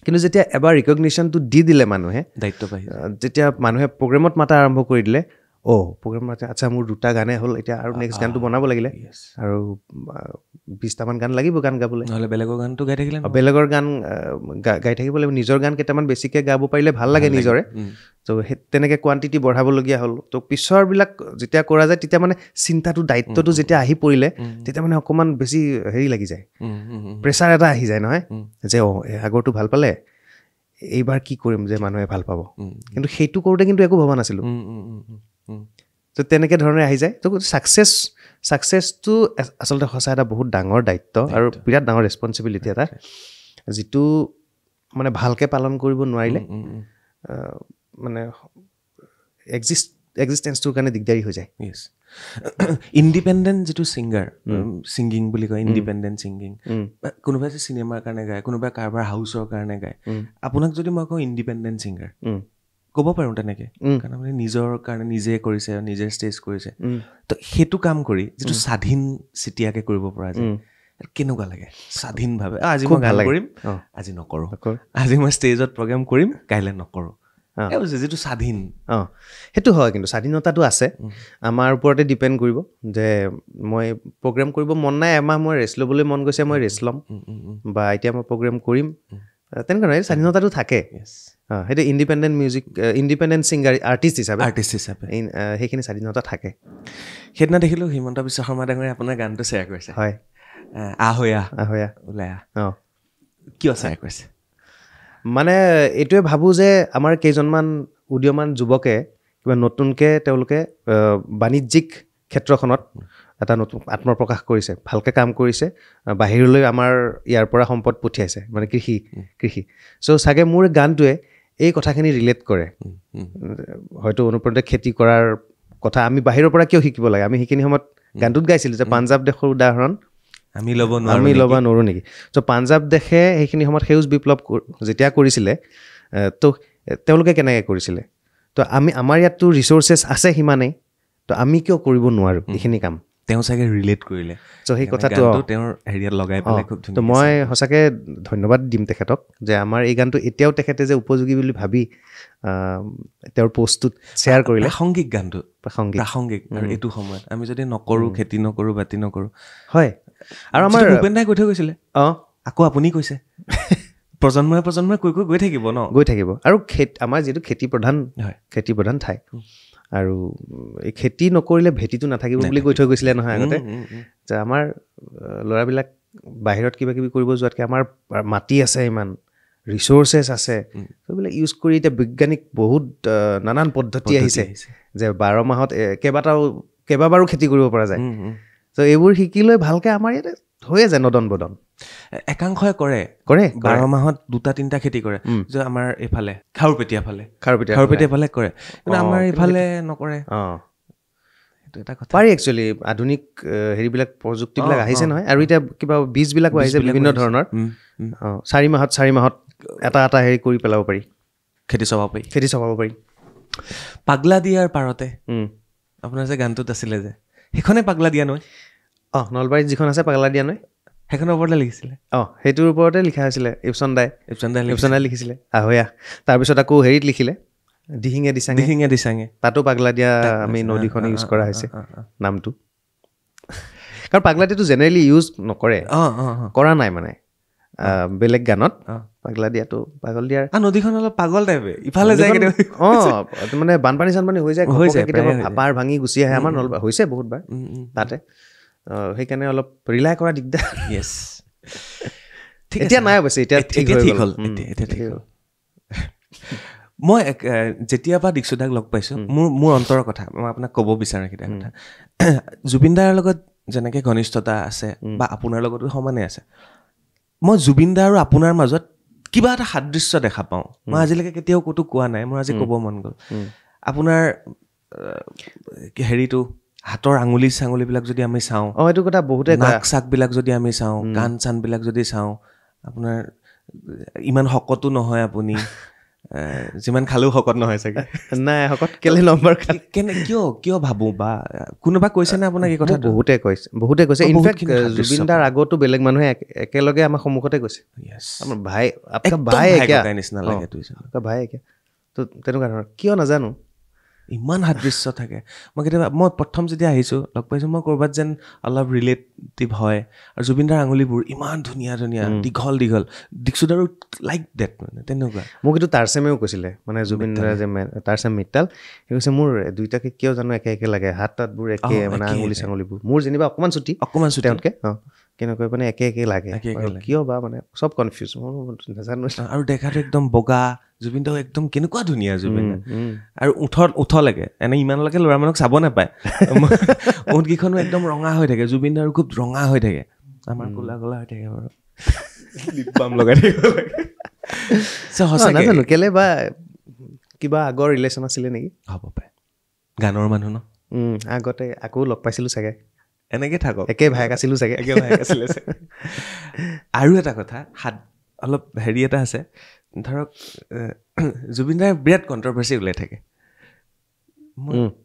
কিন্তু যেতিয়া এবাৰ ৰিকগনিশ্যনটো দি দিলে মানুহে দায়িত্ব পাই যেতিয়া মানুহে প্ৰগ্ৰেমত মাতা আৰম্ভ কৰি দিলে প্ৰগ্ৰেম মাতে আচ্ছা মোৰ 2টা গানেই হ'ল এতিয়া আৰু নেক্সট গানটো বনাব লাগিলে আৰু 20টামান গান লাগিব গান গাবলৈ নহ'লে বেলেগৰ গানটো গাই থাকিলে বেলেগৰ গান গাই থাকিব লাগিব নিজৰ গান কেইটামান বেছিকৈ গাব পাৰিলে ভাল লাগে নিজৰে তো সেই তেনেকৈ কোৱান্টিটি বঢ়াবলগীয়া হ'ল তো পিছৰবিলাক যেতিয়া কৰা যায় তেতিয়া মানে চিন্তাটো দায়িত্বটো যেতিয়া আহি পৰিলে তেতিয়া মানে অকণমান বেছি হেৰি লাগি যায় প্ৰেছাৰ এটা আহি যায় নহয় যে আগৰটো ভাল পালে এইবাৰ কি কৰিম যে মানুহে ভাল পাব কিন্তু সেইটো কৰোঁতে কিন্তু একো ভবা নাছিলোঁ তো তেনেকৈ ধৰণে আহি যায় তো ছাকচেছটো আচলতে সঁচা এটা বহুত ডাঙৰ দায়িত্ব আৰু বিৰাট ডাঙৰ ৰেছপনচিবিলিটি এটা যিটো মানে ভালকৈ পালন কৰিব নোৱাৰিলে মানে এক্সিষ্টেঞ্চটোৰ কাৰণে দিগদাৰী হৈ যায় ইণ্ডিপেণ্ডেণ্ট যিটো ছিংগিং বুলি কয় ইণ্ডিপেণ্ডেণ্ট ছিংগিং কোনোবাই যে চিনেমাৰ কাৰণে গায় কোনোবাই কাৰোবাৰ হাউচৰ কাৰণে গায় আপোনাক যদি মই কওঁ ইণ্ডিপেণ্ডেণ্ট ছিংগাৰ ক'ব পাৰোঁ তেনেকৈ কাৰণ আপুনি নিজৰ কাৰণে নিজে কৰিছে নিজে ষ্টেজ কৰিছে তো সেইটো কাম কৰি যিটো স্বাধীন চিটিয়াকৈ কৰিব পৰা যায় কেনেকুৱা লাগে স্বাধীনভাৱে আজি মই গান কৰিম আজি নকৰোঁ আজি মই ষ্টেজত প্ৰগ্ৰেম কৰিম কাইলৈ নকৰোঁ যিটো স্বাধীন সেইটো হয় কিন্তু স্বাধীনতাটো আছে আমাৰ ওপৰতে ডিপেণ্ড কৰিব যে মই প্ৰগ্ৰেম কৰিব মন নাই এমাহ মই ৰেষ্ট ল'বলৈ মন গৈছে মই ৰেষ্ট ল'ম বা এতিয়া মই প্ৰগ্ৰেম কৰিম তেনেকুৱা নহয় স্বাধীনতাটো থাকে সেইটো ইণ্ডিপেণ্ডেণ্ট ছিংগাৰ আৰ্টিষ্ট হিচাপে সেইখিনি স্বাধীনতা থাকে সেইদিনা দেখিলোঁ হিমন্ত বিশ্ব শৰ্মা ডাঙৰীয়ে আপোনাৰ গানটো শ্বেয়াৰ কৰিছে হয় আহয়া ওলাই কিয় শ্বেয়াৰ কৰিছে মানে এইটোৱে ভাবোঁ যে আমাৰ কেইজনমান উদীয়মান যুৱকে কিবা নতুনকৈ তেওঁলোকে বাণিজ্যিক ক্ষেত্ৰখনত এটা নতুন আত্মপ্ৰকাশ কৰিছে ভালকৈ কাম কৰিছে বাহিৰলৈ আমাৰ ইয়াৰ পৰা সম্পদ পঠিয়াইছে মানে কৃষি চ' চাগে মোৰ গানটোৱে এই কথাখিনি ৰিলেট কৰে হয়তো অনুপ্ৰাণিত খেতি কৰাৰ কথা আমি বাহিৰৰ পৰা কিয় শিকিব লাগে আমি সেইখিনি সময়ত গানটোত গাইছিলোঁ যে পাঞ্জাৱ দেশৰ উদাহৰণ আমি ল'ব নোৱাৰোঁ নেকি চ' পাঞ্জাৱ দেশে সেইখিনি সময়ত সেউজ বিপ্লৱ যেতিয়া কৰিছিলে তো তেওঁলোকে কেনেকৈ কৰিছিলে তো আমাৰ ইয়াততো ৰিচ'ৰ্চেছ আছে সিমানেই তো আমি কিয় কৰিব নোৱাৰোঁ এইখিনি কাম তেওঁ চাগে ৰিলেট কৰিলে চ' সেই কথাটো তেওঁৰ হেৰিয়াত লগাই পেলাই খুব তো মই সঁচাকৈ ধন্যবাদ দিম তেখেতক যে আমাৰ এই গানটো এতিয়াও তেখেতে যে উপযোগী বুলি ভাবি তেওঁৰ পষ্টটোত শ্বেয়াৰ কৰিলে প্ৰাসংগিক গানটো প্ৰাসংগিক আৰু এইটো সময়ত আমি যদি নকৰোঁ খেতি নকৰোঁ বাতি নকৰোঁ হয় আৰু আমাৰ ভূপেন দাই কৈ থৈ গৈছিলে আকৌ আপুনি কৈছে প্ৰজন্মই কৈ গৈ থাকিব আৰু আমাৰ যিহেতু খেতি প্ৰধান ঠাই আৰু এই খেতি নকৰিলে ভেটিটো নাথাকিব বুলি কৈ থৈ গৈছিলে নহয় আগতে যে আমাৰ ল'ৰাবিলাক বাহিৰত কিবা কিবি কৰিব যোৱাতকৈ আমাৰ মাটি আছে ইমান ৰিচ'ৰ্চেছ আছে সেইবিলাক ইউজ কৰি এতিয়া বৈজ্ঞানিক বহুত নানান পদ্ধতি আহিছে যে 12 মাহত কেইবাবাৰো খেতি কৰিব পৰা যায় ত' এইবোৰ শিকি লৈ ভালকৈ আমাৰ ইয়াতে হৈয়ে যায় নদন বদন একাংশই কৰে 12 মাহত 2-3টা খেতি কৰে যে আমাৰ এইফালে খাৰুপেটীয়া ফালে কৰে কিন্তু আমাৰ এইফালে নকৰে সেইটো এটা কথা পাৰি একচুৱেলি আধুনিক হেৰিবিলাক প্ৰযুক্তিবিলাক আহিছে নহয় আৰু এতিয়া কিবা বীজবিলাকো আহিছে বিভিন্ন ধৰণৰ 4 মাহত এটা হেৰি কৰি পেলাব পাৰি খেতি চপাব পাৰি পাগলা দিয়াৰ পাৰতে আপোনাৰ যে গানটোত আছিলে যে সেইখনে পাগলা দিয়া নৈ নলবাৰীত যিখন আছে পাগলা দিয়া নৈ সেইখনৰ ওপৰতে লিখিছিলে সেইটোৰ ওপৰতে লিখা হৈছিলে ইপচন দাই লিখিছিলে আহয়া তাৰপিছত আকৌ হেৰিত লিখিলে দিহিঙে দিচাঙে তাতো পাগলা দিয়া আমি নদীখন ইউজ কৰা হৈছে নামটো কাৰণ পাগলা দিয়াটো জেনেৰেলি ইউজ নকৰে কৰা নাই মানে বেলেগ গানত পাগলা দিয়াটো পাগল দিয়াৰ নদীখন অলপ পাগল টাইপে ইফালে যায় মানে বানপানী চানপানী হৈ যায় কেতিয়াবা ভাপাৰ ভাঙি গুচি আহে আমাৰ নলবাৰী হৈছে বহুতবাৰ তাতে সেইকাৰণে অলপ ৰিলাই কৰা দিগদাৰ এতিয়া নাই অৱশ্যে এতিয়া ঠিক হ'ল মই যেতিয়াৰ দীক্ষুদাক লগ পাইছোঁ মোৰ অন্তৰৰ কথা মই আপোনাক ক'ব বিচাৰোঁ সেইটা কথা জুবিন দাৰ লগত যেনেকৈ ঘনিষ্ঠতা আছে বা আপোনাৰ লগতো সমানে আছে মই জুবিন দা আৰু আপোনাৰ মাজত কিবা এটা সাদৃশ্য দেখা পাওঁ মই আজিলৈকে কেতিয়াও ক'তো কোৱা নাই মোৰ আজি ক'ব মন গ'ল আপোনাৰ হেৰিটো হাতৰ আঙুলি চাঙুলিবিলাক যদি আমি চাওঁ এইটো কথা বহুতে নাক চাকবিলাক যদি আমি চাওঁ কাণ চানবিলাক যদি চাওঁ আপোনাৰ ইমান শকতো নহয় আপুনি যিমান খালেও শকত নহয় চাগে নাই শকত কেলে নম্বৰ কিয় ভাবোঁ বা কোনোবা কৈছেনে আপোনাক এই কথা বহুতে কৈছে ইনফেক্ট জুবিন দাৰ আগতো বেলেগ মানুহে একেলগে আমাৰ সন্মুখতে কৈছে আমাৰ ভাই নিচিনা লাগে ভাই তো তেনেকুৱা ধৰণৰ কিয় নাজানো ইমান সাদৃশ্য থাকে মই প্ৰথম যেতিয়া আহিছোঁ লগ পাইছোঁ মই ক'ৰবাত যেন অলপ ৰিলেটিভ হয় আৰু জুবিন দাৰ আঙুলিবোৰ ইমান ধুনীয়া দীঘল দীক্ষুদাৰো লাইক ডেট মানে তেনেকুৱা মোক এইটো তাৰচেমেও কৈছিলে মানে জুবিন দাৰ যে তাৰচেম মিত্তাল সেই কৈছে মোৰ দুইটাকে কিয় জানো একে লাগে হাত তাতবোৰ একে মানে আঙুলি চাঙুলিবোৰ মোৰ যেনিবা অকণমান ছুটি তেওঁতকৈ কেনেকৈ মানে একে লাগে কিয় বা মানে চব কনফিউজ মই নাজানো আৰু দেখাটো একদম বগা জুবিন দাও একদম কেনেকুৱা ধুনীয়া জুবিন আৰু উঠ লাগে এনে ইমানলৈকে ল'ৰা মানুহক চাব নাপায় উঠকেইখনো একদম ৰঙা হৈ থাকে জুবিন দাৰো খুব ৰঙা হৈ থাকে আমাৰ ক'লা হৈ থাকে বাৰু লিপবাম লগাই থাকিব লাগে নাজানো কেলে বা কিবা আগৰ ৰিলেশ্যন আছিলে নেকি হ'ব পাৰে গানৰ মানুহ ন আগতে আকৌ লগ পাইছিলোঁ চাগে এনেকৈ থাকক একে ভায়েক আছিলোঁ চাগে আৰু এটা কথা অলপ হেৰি এটা আছে ধৰক জুবিন দাৰ বিৰাট কণ্ট্ৰভাৰ্চি ওলাই থাকে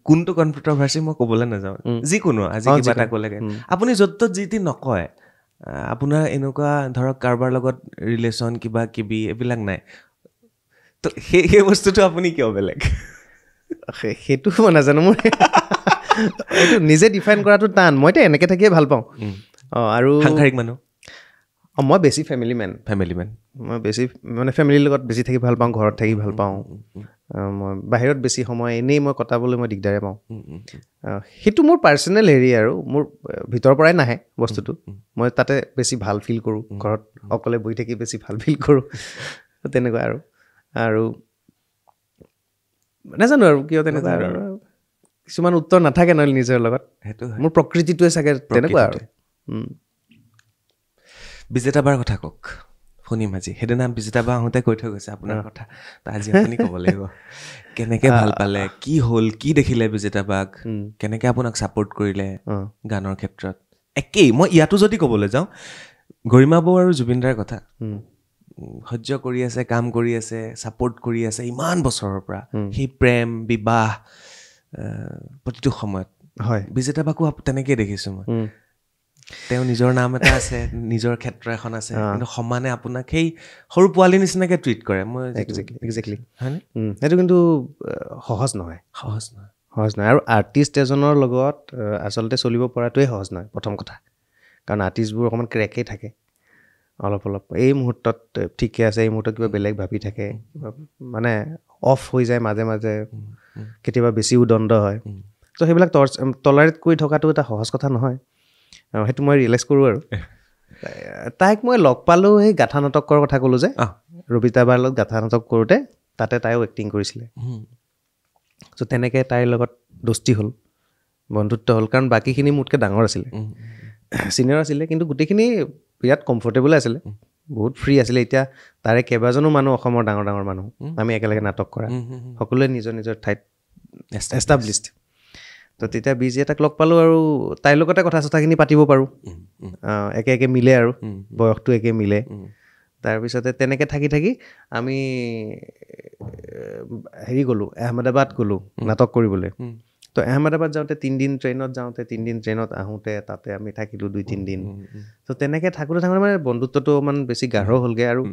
কোনটো কণ্ট্ৰভাৰ্চি মই ক'বলৈ নাযাওঁ যিকোনো আজি কিবা এটা ক'লেগে আপুনি য'ত যি টি নকয় আপোনাৰ এনেকুৱা ধৰক কাৰোবাৰ লগত ৰিলেশ্যন কিবা কিবি এইবিলাক নাই তো সেই বস্তুটো আপুনি কিয় বেলেগ সেইটো মই নাজানো মোৰ এইটো নিজে ডিফাইন কৰাটো টান মইতো এনেকৈ থাকিয়ে ভাল পাওঁ আৰু সাংসাৰিক মানুহ মই বেছি ফেমিলি মেন মই বেছি মানে ফেমিলিৰ লগত বেছি থাকি ভাল পাওঁ ঘৰত থাকি ভাল পাওঁ মই বাহিৰত বেছি সময় এনেই মই কটাবলৈ মই দিগদাৰে পাওঁ সেইটো মোৰ পাৰ্চনেল হেৰি আৰু মোৰ ভিতৰৰ পৰাই নাহে বস্তুটো মই তাতে বেছি ভাল ফিল কৰোঁ ঘৰত অকলে বহি থাকি বেছি ভাল ফিল কৰোঁ তেনেকুৱা আৰু নাজানো আৰু কিয় তেনেকুৱা আৰু কিছুমান উত্তৰ নাথাকে নহ'লে নিজৰ লগত সেইটো মোৰ প্ৰকৃতিটোৱে চাগে তেনেকুৱা আৰু বিজেতা বাৰ কথা কওক শুনিম আজি সেইদিনা বিজেতা বা আহোঁতে কৈ থৈ গৈছে আপোনাৰ কথা আজি আপুনি ক'ব লাগিব কেনেকৈ ভাল পালে কি হ'ল কি দেখিলে বিজেতা বাক কেনেকৈ আপোনাক ছাপোৰ্ট কৰিলে গানৰ ক্ষেত্ৰত একেই মই ইয়াতো যদি ক'বলৈ যাওঁ গৰিমা বৌ আৰু জুবিন দাৰ কথা সহ্য কৰি আছে কাম কৰি আছে ছাপোৰ্ট কৰি আছে ইমান বছৰৰ পৰা সেই প্ৰেম বিবাহ প্ৰতিটো সময়ত হয় বিজেতা বাকো তেনেকৈ দেখিছোঁ মই তেওঁ নিজৰ নাম এটা আছে নিজৰ ক্ষেত্ৰ এখন আছে কিন্তু সমানে আপোনাক সেই সৰু পোৱালি নিচিনাকৈ ট্ৰিট কৰে মই একজেক্টলি হয়নে সেইটো কিন্তু সহজ নহয় আৰু আৰ্টিষ্ট এজনৰ লগত আচলতে চলিব পৰাটোৱে সহজ নহয় প্ৰথম কথা কাৰণ আৰ্টিষ্টবোৰ অকণমান ক্ৰেকেই থাকে অলপ এই মুহূৰ্তত ঠিকে আছে এই মুহূৰ্তত কিবা বেলেগ ভাবি থাকে মানে অফ হৈ যায় মাজে মাজে কেতিয়াবা বেছি উদণ্ড হয় ত' সেইবিলাক টলাৰেট কৰি থকাটো এটা সহজ কথা নহয় সেইটো মই ৰিয়েলাইজ কৰোঁ আৰু তাইক মই লগ পালোঁ সেই গাথা নাটকৰ কথা ক'লোঁ যে ৰবিতা বাৰ লগত গাথা নাটক কৰোঁতে তাতে তাইও এক্টিং কৰিছিলে চ' তেনেকৈ তাইৰ লগত দোস্তি হ'ল বন্ধুত্ব হ'ল কাৰণ বাকীখিনি মোতকৈ ডাঙৰ আছিলে ছিনিয়ৰ আছিলে কিন্তু গোটেইখিনি বিৰাট কমফৰ্টেবল আছিলে বহুত ফ্ৰী আছিলে এতিয়া তাৰে কেইবাজনো মানুহ অসমৰ ডাঙৰ ডাঙৰ মানুহ আমি একেলগে নাটক কৰা সকলোৱে নিজৰ নিজৰ ঠাইত এষ্টাব্লিছড তো তেতিয়া বিজি এটাক লগ পালোঁ আৰু তাইৰ লগতে কথা চথাখিনি পাতিব পাৰোঁ একে মিলে আৰু বয়সটো একে মিলে তাৰপিছতে তেনেকৈ থাকি আমি হেৰি গ'লোঁ আহমেদাবাদ গ'লোঁ নাটক কৰিবলৈ তো আহমেদাবাদ যাওঁতে 3 দিন ট্ৰেইনত যাওঁতে 3 দিন ট্ৰেইনত আহোঁতে তাতে আমি থাকিলোঁ 2-3 দিন তো তেনেকৈ থাকোঁতে মানে বন্ধুত্বটো অকণমান বেছি গাঢ় হ'লগৈ আৰু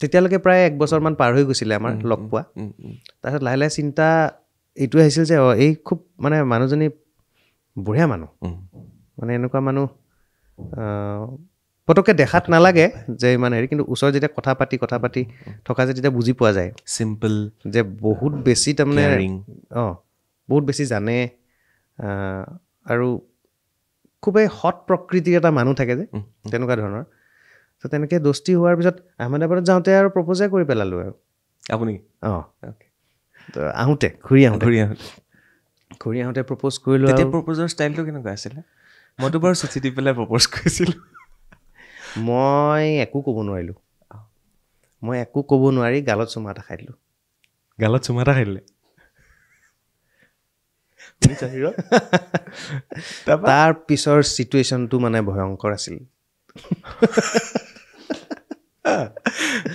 তেতিয়ালৈকে প্ৰায় 1 বছৰমান পাৰ হৈ গৈছিলে আমাৰ লগ পোৱা তাৰপিছত লাহে লাহে চিন্তা এইটো আহিছিল যে এই খুব মানে মানুহজনী বঢ়িয়া মানুহ মানে এনেকুৱা মানুহ পটককৈ দেখাত নালাগে যে ইমান হেৰি কিন্তু ওচৰত যেতিয়া কথা পাতি থকা যে তেতিয়া বুজি পোৱা যায় চিম্পল যে বহুত বেছি তাৰমানে বহুত বেছি জানে আৰু খুবেই সৎ প্ৰকৃতিৰ এটা মানুহ থাকে যে তেনেকুৱা ধৰণৰ তো তেনেকৈ দোস্তি হোৱাৰ পিছত আহমেদাবাদত যাওঁতে আৰু প্ৰপ'জে কৰি পেলালোঁ আৰু আপুনি তো আহোঁতে ঘূৰি আহোঁতে প্ৰপ'জ কৰিলোঁ তেতিয়া প্ৰপ'জৰ ষ্টাইলটো কেনেকুৱা আছিলে মইতো বাৰু চিঠি দি পেলাই প্ৰপ'জ কৰিছিলোঁ মই একো ক'ব নোৱাৰিলোঁ গালত চুমা এটা খাই দিলোঁ তাৰ পিছৰ চিটুৱেশ্যনটো মানে ভয়ংকৰ আছিল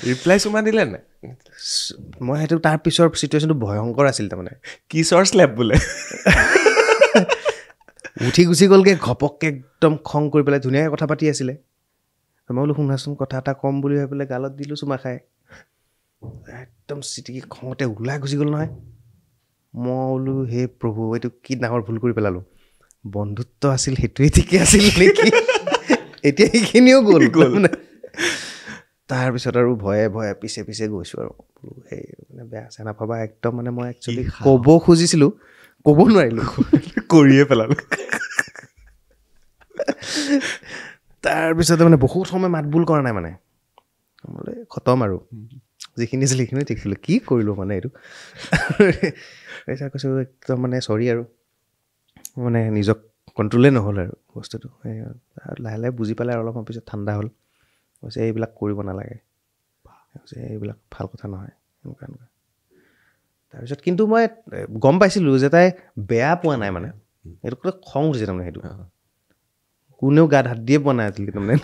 ৰিপ্লাই চুমা দিলে নাই মই সেইটো তাৰ পিছৰ চিটুৱেশ্যনটো ভয়ংকৰ আছিল তাৰমানে কিছৰ স্লেপ বোলে উঠি গুচি গ'লগৈ ঘপককৈ একদম খং কৰি পেলাই ধুনীয়াকৈ কথা পাতি আছিলে মই বোলো শুনাচোন কথা এটা ক'ম বুলি ভাবি পেলাই গালত দিলোঁ চুমা খাই একদম চিটিকি খঙতে ওলাই গুচি গ'ল নহয় মই বোলো হে প্ৰভু এইটো কি ডাঙৰ ভুল কৰি পেলালোঁ বন্ধুত্ব আছিল সেইটোৱে ঠিকে আছিল নেকি এতিয়া সেইখিনিও গ'ল মানে তাৰপিছত আৰু ভয়ে পিছে গৈছোঁ আৰু সেই মানে বেয়া চেনা নাপাবা একদম মানে মই একচুৱেলি ক'ব খুজিছিলোঁ ক'ব নোৱাৰিলোঁ কৰিয়ে পেলালোঁ তাৰপিছতে মানে বহুত সময় মাতবোল কৰা নাই মানে বোলে খতম আৰু যিখিনি আছিল সেইখিনি ঠিক কৰিলোঁ কি কৰিলোঁ মানে এইটো তাৰপিছত কৈছোঁ একদম মানে চৰি আৰু মানে নিজক কণ্ট্ৰলেই নহ'ল আৰু বস্তুটো লাহে লাহে বুজি পালে আৰু অলপমান পিছত ঠাণ্ডা হ'ল কৈছে এইবিলাক কৰিব নালাগে কৈছে এইবিলাক ভাল কথা নহয় এনেকুৱা তাৰপিছত কিন্তু মই গম পাইছিলোঁ যে তাই বেয়া পোৱা নাই মানে সেইটো খং উঠিছে তাৰমানে সেইটো কোনেও গাত হাত দিয়ে পোৱা নাই আছিল তাৰমানে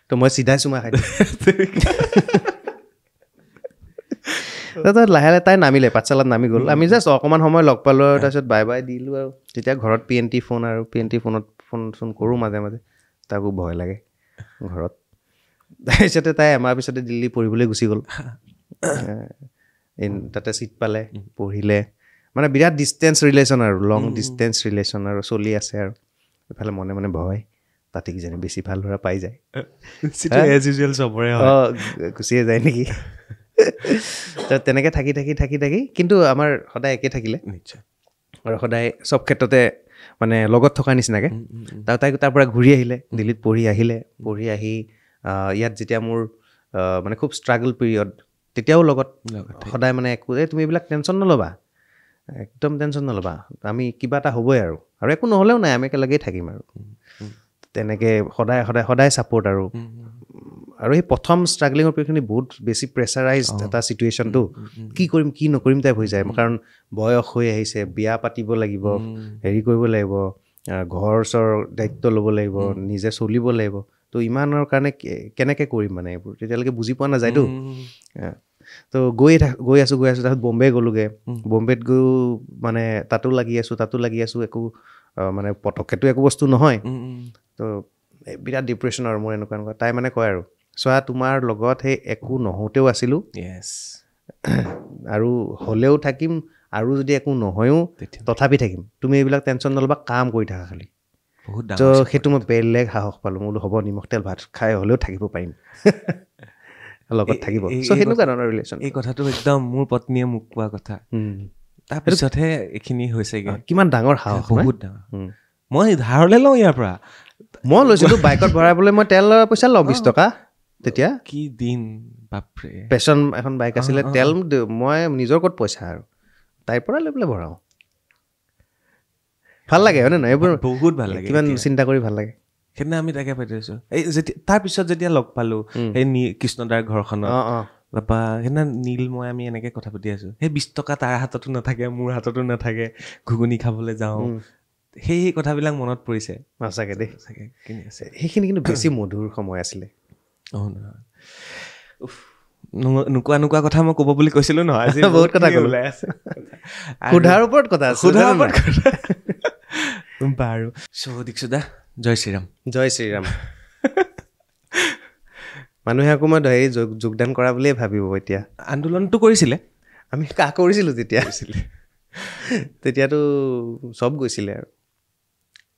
তো মই চিধাই চুমা খাই তাৰপিছত লাহে লাহে তাই নামিলে পাঠশালাত নামি গ'ল আমি জাষ্ট অকণমান সময় লগ পালোঁ আৰু তাৰপিছত বাই দিলোঁ আৰু তেতিয়া ঘৰত PNT ফোন আৰু PNT ফোনত ফোন কৰোঁ মাজে মাজে তাকো ভয় লাগে ঘৰত তাৰপিছতে তাই এমাহ পিছতে দিল্লী পঢ়িবলৈ গুচি গ'ল তাতে ছিট পালে পঢ়িলে মানে বিৰাট ডিষ্টেঞ্চ ৰিলেশ্যন আৰু লং ডিষ্টেঞ্চ ৰিলেশ্যন আৰু চলি আছে আৰু এইফালে মনে মনে ভয় তাতে কিজানি বেছি ভাল ল'ৰা পাই যায় গুচিয়ে যায় নেকি তেনেকৈ থাকি কিন্তু আমাৰ সদায় একে থাকিলে আৰু সদায় চব ক্ষেত্ৰতে মানে লগত থকাৰ নিচিনাকৈ তাই তাৰ পৰা ঘূৰি আহিলে দিল্লীত পঢ়ি আহি ইয়াত যেতিয়া মোৰ মানে খুব ষ্ট্ৰাগল পিৰিয়ড তেতিয়াও লগত সদায় মানে একো তুমি এইবিলাক টেনশ্যন নল'বা একদম টেনশ্যন নল'বা আমি কিবা এটা হ'বই আৰু একো নহ'লেও নাই আমি একেলগেই থাকিম আৰু তেনেকৈ সদায় ছাপৰ্ট আৰু সেই প্ৰথম ষ্ট্ৰাগলিঙৰ পিৰিয়ডখিনি বহুত বেছি প্ৰেছাৰাইজ এটা চিটুৱেশ্যনটো কি কৰিম কি নকৰিম টাইপ হৈ যায় কাৰণ বয়স হৈ আহিছে বিয়া পাতিব লাগিব হেৰি কৰিব লাগিব ঘৰ চৰ দায়িত্ব ল'ব লাগিব নিজে চলিব লাগিব তো ইমানৰ কাৰণে কেনেকৈ কৰিম মানে এইবোৰ তেতিয়ালৈকে বুজি পোৱা নাযায়তো তো গৈ আছোঁ তাৰপিছত বম্বে গ'লোগৈ বম্বেত গৈ মানে তাতো লাগি আছোঁ একো মানে পটককেতো একো বস্তু নহয় তো বিৰাট ডিপ্ৰেশ্যন আৰু মোৰ এনেকুৱা তাই মানে কয় আৰু চোৱা তোমাৰ লগত সেই একো নহওঁতেও আছিলোঁ আৰু হ'লেও থাকিম আৰু যদি একো নহয়ও তথাপি থাকিম তুমি এইবিলাক টেনশ্যন নল'বা কাম কৰি থাকা খালি তো সেইটো মই বেলেগ সাহস পালোঁ মই বোলো হ'ব নিমখ তেল ভাত খাই হ'লেও থাকিব পাৰিম লগত থাকিব সেনেকুৱা ধৰণৰ ৰিলেশ্যন এই কথাটো একদম মোৰ পত্নীয়ে মোক কোৱা কথা তাৰপিছতহে এইখিনি হৈছেগৈ কিমান ডাঙৰ সাহস বহুত ডাঙৰ মই ধাৰলৈ লওঁ ইয়াৰ পৰা মই লৈছিলোঁ বাইকত ভৰাবলৈ মই তেলৰ পইচা লওঁ 20 টকা তেতিয়া কি দিন বাপৰে পেচন এখন বাইক আছিলে তেল মই নিজৰ ক'ত পইচা আৰু তাইৰ পৰা লৈ পেলাই ভৰাওঁ ভাল লাগে হয়নে নহয় এইবোৰ বহুত ভাল লাগে কিমান চিন্তা কৰি ভাল লাগে সেইদিনা আমি তাকে পাতিছোঁ এই যেতিয়া তাৰপিছত যেতিয়া লগ পালোঁ সেই কৃষ্ণদাৰ ঘৰখনত তাৰপৰা সেইদিনা নীল মই আমি এনেকৈ কথা পাতি আছোঁ সেই 20 টকা তাৰ হাততো নাথাকে মোৰ হাততো নাথাকে ঘুগুনি খাবলৈ যাওঁ সেই কথাবিলাক মনত পৰিছে সঁচাকৈ দেই সেইখিনি কিন্তু বেছি মধুৰ সময় আছিলে নোকোৱা কথা মই ক'ব বুলি কৈছিলোঁ নহয় আজি বহুত কথা ওলাই আছে সোধাৰ ওপৰত কথা আছে বাৰু দীক্ষিত দা জয় শ্ৰীৰাম জয় শ্ৰীৰাম মানুহে আকৌ মই হেৰি যোগদান কৰা বুলিয়ে ভাবিব এতিয়া আন্দোলনটো কৰিছিলে আমি কৰিছিলোঁ তেতিয়াতো চব গৈছিলে আৰু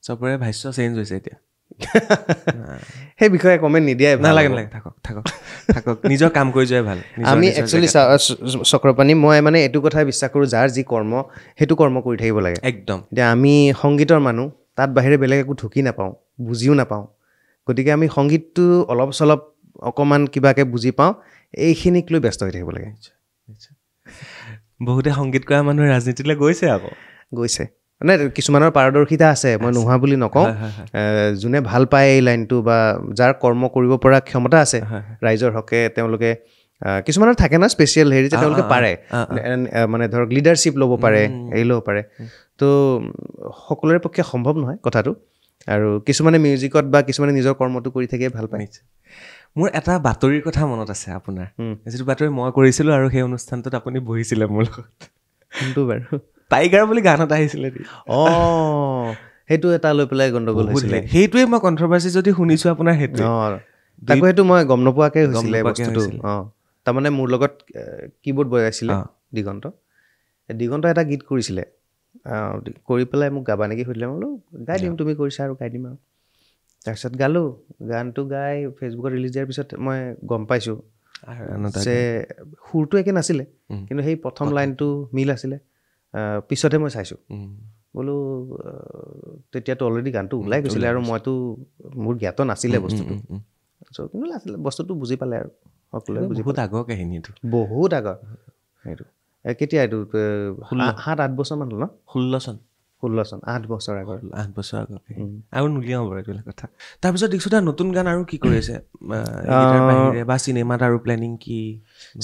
চবৰে ভাষ্য চেঞ্জ হৈছে এতিয়া সেই বিষয়ে কমেণ্ট নিদিয়াই নালাগে থাকক নিজৰ কাম কৰি যোৱাই ভাল আমি একচুৱেলি চক্ৰপাণী মই মানে এইটো কথাই বিশ্বাস কৰোঁ যাৰ যি কৰ্ম সেইটো কৰ্ম কৰি থাকিব লাগে একদম এতিয়া আমি সংগীতৰ মানুহ তাত বাহিৰে বেলেগ একো ঢুকি নাপাওঁ বুজিও নাপাওঁ গতিকে আমি সংগীতটো অলপ চলপ অকণমান কিবাকৈ বুজি পাওঁ এইখিনিক লৈ ব্যস্ত হৈ থাকিব লাগে বহুতে সংগীত কৰা মানুহে ৰাজনীতিলৈ গৈছে আকৌ গৈছে মানে কিছুমানৰ পাৰদৰ্শিতা আছে মই নোহোৱা বুলি নকওঁ যোনে ভাল পায় এই লাইনটো বা যাৰ কৰ্ম কৰিব পৰা ক্ষমতা আছে ৰাইজৰ হকে তেওঁলোকে কিছুমানৰ থাকে না স্পেচিয়েল হেৰি যে তেওঁলোকে পাৰে মানে ধৰক লিডাৰশ্বিপ ল'ব পাৰে এৰি ল'ব পাৰে তো সকলোৰে পক্ষে সম্ভৱ নহয় কথাটো আৰু কিছুমানে মিউজিকত বা কিছুমানে নিজৰ কৰ্মটো কৰি থাকিয়ে ভাল পায় মোৰ এটা বাতৰিৰ কথা মনত আছে আপোনাৰ যিটো বাতৰি মই কৰিছিলোঁ আৰু সেই অনুষ্ঠানটোত আপুনি বহিছিলে মোৰ লগত কোনটো বাৰু টাইগাৰ বুলি গান এটা আহিছিলে সেইটো এটা লৈ পেলাই গণ্ডগোল হৈছিলে সেইটোৱে মই কণ্ট্ৰভাৰ্চি যদি শুনিছোঁ আপোনাৰ সেইটো তাকো সেইটো মই গম নোপোৱাকৈ হৈছিলে বস্তুটো তাৰমানে মোৰ লগত কীবৰ্ড বজাইছিলে দিগন্ত এটা গীত কৰিছিলে কৰি পেলাই মোক গাবা নেকি সুধিলে মই বোলো গাই দিম তুমি কৰিছা আৰু গাই দিম আৰু তাৰপিছত গালোঁ গানটো গাই ফেচবুকত ৰিলিজ দিয়াৰ পিছত মই গম পাইছোঁ যে সুৰটো একে নাছিলে কিন্তু সেই প্ৰথম লাইনটো মিল আছিলে পিছতহে মই চাইছোঁ বোলো তেতিয়াতো অলৰেডি গানটো ওলাই গৈছিলে আৰু মইতো মোৰ জ্ঞাত নাছিলে বস্তুটো কিন্তু আছিলে বস্তুটো বুজি পালে আৰু সকলোৱে বহুত আগৰ কাহিনীটো বহুত আগৰ সেইটো কেতিয়া এইটো 7-8 বছৰমান হ'ল ন 16 চন 8 বছৰ আগৰ আৰু নুলিয়াওঁ বাৰু এইবিলাক কথা তাৰপিছত দেখিছোঁ নতুন গান আৰু কি কৰি আছে বা চিনেমাত আৰু প্লেনিং কি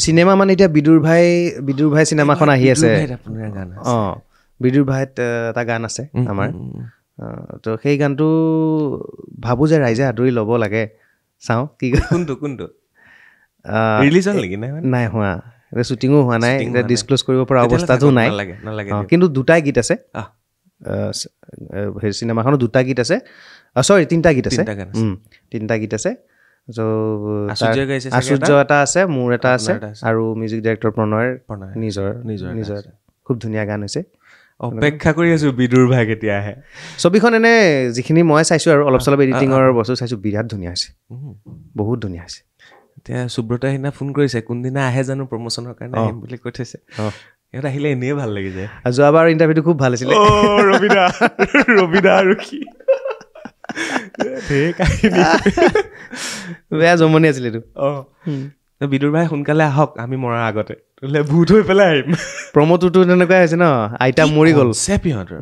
চিনেমা মানে এতিয়া বিদুৰ ভাই চিনেমাখন আহি আছে বিদুৰ ভাইত এটা গান আছে আমাৰ তো সেই গানটো ভাবোঁ যে ৰাইজে আদৰি ল'ব লাগে চাওঁ কি কোনটো ৰিলিজ হ'ল নেকি নাই হোৱা এতিয়া শ্বুটিঙো হোৱা নাই এতিয়া ডিছক্ল'জ কৰিব পৰা অৱস্থাটো নাই কিন্তু দুটাই গীত আছে সেই চিনেমাখনত 2টা গীত আছে চৰি 3টা গীত আছে 3টা গীত আছে আচুৰ্য এটা আছে মোৰ এটা আছে আৰু মিউজিক ডাইৰেক্টৰ প্ৰণয়ৰ নিজৰ খুব ধুনীয়া গান হৈছে অপেক্ষা কৰি আছোঁ বিদুৰ ভাই কেতিয়া আহে ছবিখন এনে যিখিনি মই চাইছোঁ আৰু অলপ চলপ এডিটিঙৰ বস্তু চাইছোঁ বিৰাট ধুনীয়া হৈছে বহুত ধুনীয়া হৈছে এতিয়া সুব্ৰতে সেইদিনা ফোন কৰিছে কোনদিনা আহে জানো প্ৰমোশ্যনৰ কাৰণে আহিম বুলি কৈ থৈছে সিহঁত আহিলে এনেই ভাল লাগি যায় যোৱাবাৰ ইণ্টাৰভিউটো খুব ভাল আছিলে ৰবিদা আৰু কি বেয়া জমনি আছিলে এইটো বিদুৰ ভাই সোনকালে আহক আমি মৰাৰ আগতে ভূত হৈ পেলাই আহিম প্ৰমোটোতো তেনেকুৱাই হৈছে ন আইতা মৰি গ'ল সিহঁতৰ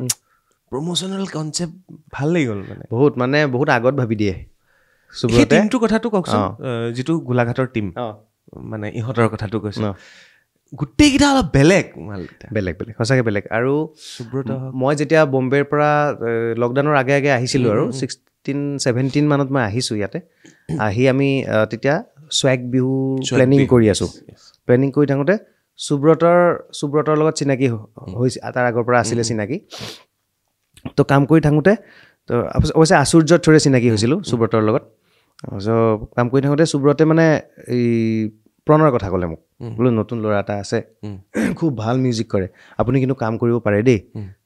প্ৰমোশ্যনেল কনচেপ্ট ভাল লাগি গ'ল মানে বহুত আগত ভাবি দিয়ে সেই টিমটোৰ কথাটো কওকচোন যিটো গোলাঘাটৰ টিম মানে ইহঁতৰ কথাটো কৈছোঁ গোটেইকেইটা অলপ বেলেগ সঁচাকৈ বেলেগ আৰু সুব্ৰত মই যেতিয়া বম্বেৰ পৰা লকডাউনৰ আগে আহিছিলোঁ আৰু 16-17 মানত মই আহিছোঁ ইয়াতে আহি আমি তেতিয়া স্ৱেগ বিহু প্লেনিং কৰি আছোঁ প্লেনিং কৰি থাকোঁতে সুব্ৰতৰ লগত চিনাকি হৈছে তাৰ আগৰ পৰা আছিলে চিনাকি তো কাম কৰি থাকোঁতে তো অৱশ্যে আচুৰ্যৰ থ্ৰুৰে চিনাকি হৈছিলোঁ সুব্ৰতৰ লগত কাম কৰি থাকোঁতে সুব্ৰতে মানে এই প্ৰণয়ৰ কথা ক'লে মোক বোলো নতুন ল'ৰা এটা আছে খুব ভাল মিউজিক কৰে আপুনি কিন্তু কাম কৰিব পাৰে দেই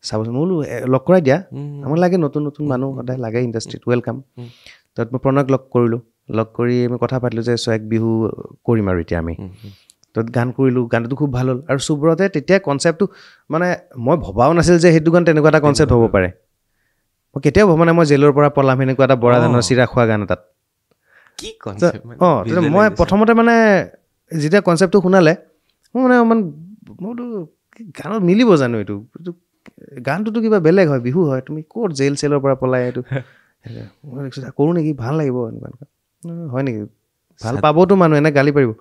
চাবচোন বোলো লগ কৰাই দিয়া আমাক লাগে নতুন মানুহ সদায় লাগে ইণ্ডাষ্ট্ৰীত ৱেলকাম তাত মই প্ৰণয়ক লগ কৰি আমি কথা পাতিলোঁ যে স্ৱেগ বিহু কৰিম আৰু এতিয়া আমি তাত গান কৰিলোঁ গানটো খুব ভাল হ'ল আৰু সুব্ৰতে তেতিয়া কনচেপ্টটো মানে মই ভবাও নাছিল যে সেইটো গান তেনেকুৱা এটা কনচেপ্ট হ'ব পাৰে মই কেতিয়াও ভবা নাই মই জেলৰ পৰা পলাম সেনেকুৱা এটা বৰা ধানৰ চিৰা খোৱা গান এটাত কি কনচেপ্ট মই প্ৰথমতে মানে যেতিয়া কনচেপ্টটো শুনালে মই মানে অকণমান মইতো গানত মিলিব জানো এইটো গানটোতো কিবা বেলেগ হয় বিহু হয় তুমি ক'ত চেলৰ পৰা পলাই এইটো কৰোঁ নেকি ভাল লাগিব এনেকুৱা হয় নেকি ভাল পাবতো মানুহ এনে গালি পাৰিব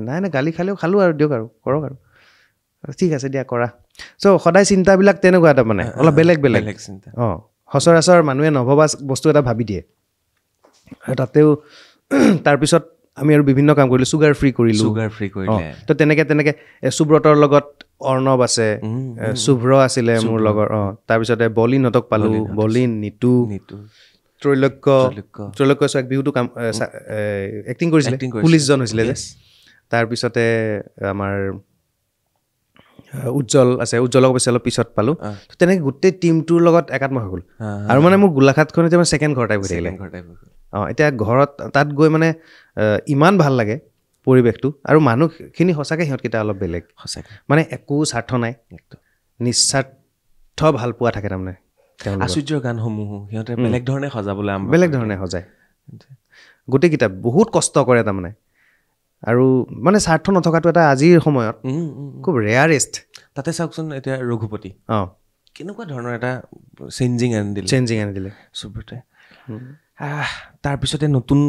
নাই গালি খালোঁ আৰু দিয়ক আৰু কৰক আৰু ঠিক আছে দিয়া কৰা সদায় চিন্তাবিলাক তেনেকুৱা এটা মানে অলপ বেলেগ চিন্তা সচৰাচৰ মানুহে নভবা বস্তু এটা ভাবি দিয়ে আৰু তাতেও তাৰপিছত আমি আৰু বিভিন্ন কাম কৰিলোঁ চুগাৰ ফ্ৰী কৰিলোঁ তো তেনেকৈ সুব্ৰতৰ লগত অৰ্ণৱ আছে শুভ্ৰ আছিলে মোৰ লগৰ তাৰপিছতে বলিনহঁতক পালোঁ বলিন নিতু ত্ৰৈলোক্য এক বিহুটো কাম এক্টিং কৰিছিলে পুলিচজন হৈছিলে যে তাৰপিছতে আমাৰ উজ্জ্বল আছে উজ্জ্বলক অৱশ্যে অলপ পিছত পালোঁ তেনেকৈ গোটেই টীমটোৰ লগত একাত্ম হৈ গ'ল আৰু মানে মোৰ গোলাঘাটখন এতিয়া মানে ছেকেণ্ড ঘৰ টাইপ হৈ থাকিলে এতিয়া ঘৰত তাত গৈ মানে ইমান ভাল লাগে পৰিৱেশটো আৰু মানুহখিনি সঁচাকৈ সিহঁতকেইটা অলপ বেলেগ মানে একো স্বাৰ্থ নাই নিস্বাৰ্থ ভাল পোৱা থাকে তাৰমানে আশ্চৰ্যৰ গানসমূহো সিহঁতে বেলেগ ধৰণে সজায় গোটেইকেইটা বহুত কষ্ট কৰে তাৰমানে আৰু মানে স্বাৰ্থ নথকাটো এটা আজিৰ সময়ত খুব ৰেয়াৰেষ্ট তাতে চাওকচোন এতিয়া ৰঘুপতি কেনেকুৱা ধৰণৰ এটা চেঞ্জিং আনি দিলে সুব্ৰতে তাৰপিছতে নতুন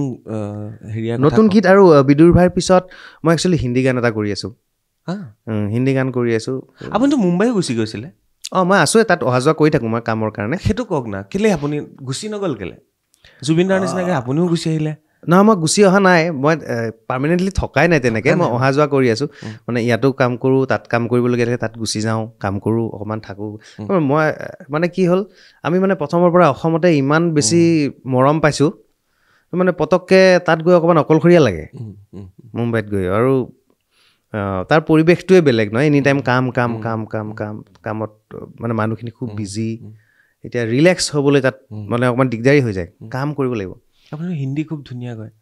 গীত আৰু বিদুৰ ভাইৰ পিছত মই একচুৱেলি হিন্দী গান এটা কৰি আছোঁ আপুনিতো মুম্বাই গুচি গৈছিলে মই আছোঁ তাত অহা যোৱা কৰি থাকোঁ মই কামৰ কাৰণে সেইটো কওক না কেলে আপুনি গুচি নগ'ল কেলে জুবিন দাৰ নিচিনাকৈ আপুনিও গুচি আহিলে নহয় মই গুচি অহা নাই মই পাৰ্মানেণ্টলি থকাই নাই তেনেকৈ মই অহা যোৱা কৰি আছোঁ মানে ইয়াতো কাম কৰোঁ তাত কাম কৰিবলগীয়া থাকে তাত গুচি যাওঁ কাম কৰোঁ অকণমান থাকোঁ মই মানে কি হ'ল আমি মানে প্ৰথমৰ পৰা অসমতে ইমান বেছি মৰম পাইছোঁ মানে পটককৈ তাত গৈ অকণমান অকলশৰীয়া লাগে মুম্বাইত গৈ আৰু তাৰ পৰিৱেশটোৱে বেলেগ নহয় এনি টাইম কামত মানে মানুহখিনি খুব বিজি এতিয়া ৰিলেক্স হ'বলৈ তাত মানে অকণমান দিগদাৰী হৈ যায় কাম কৰিব লাগিব আপুনি হিন্দী খুব ধুনীয়া কয়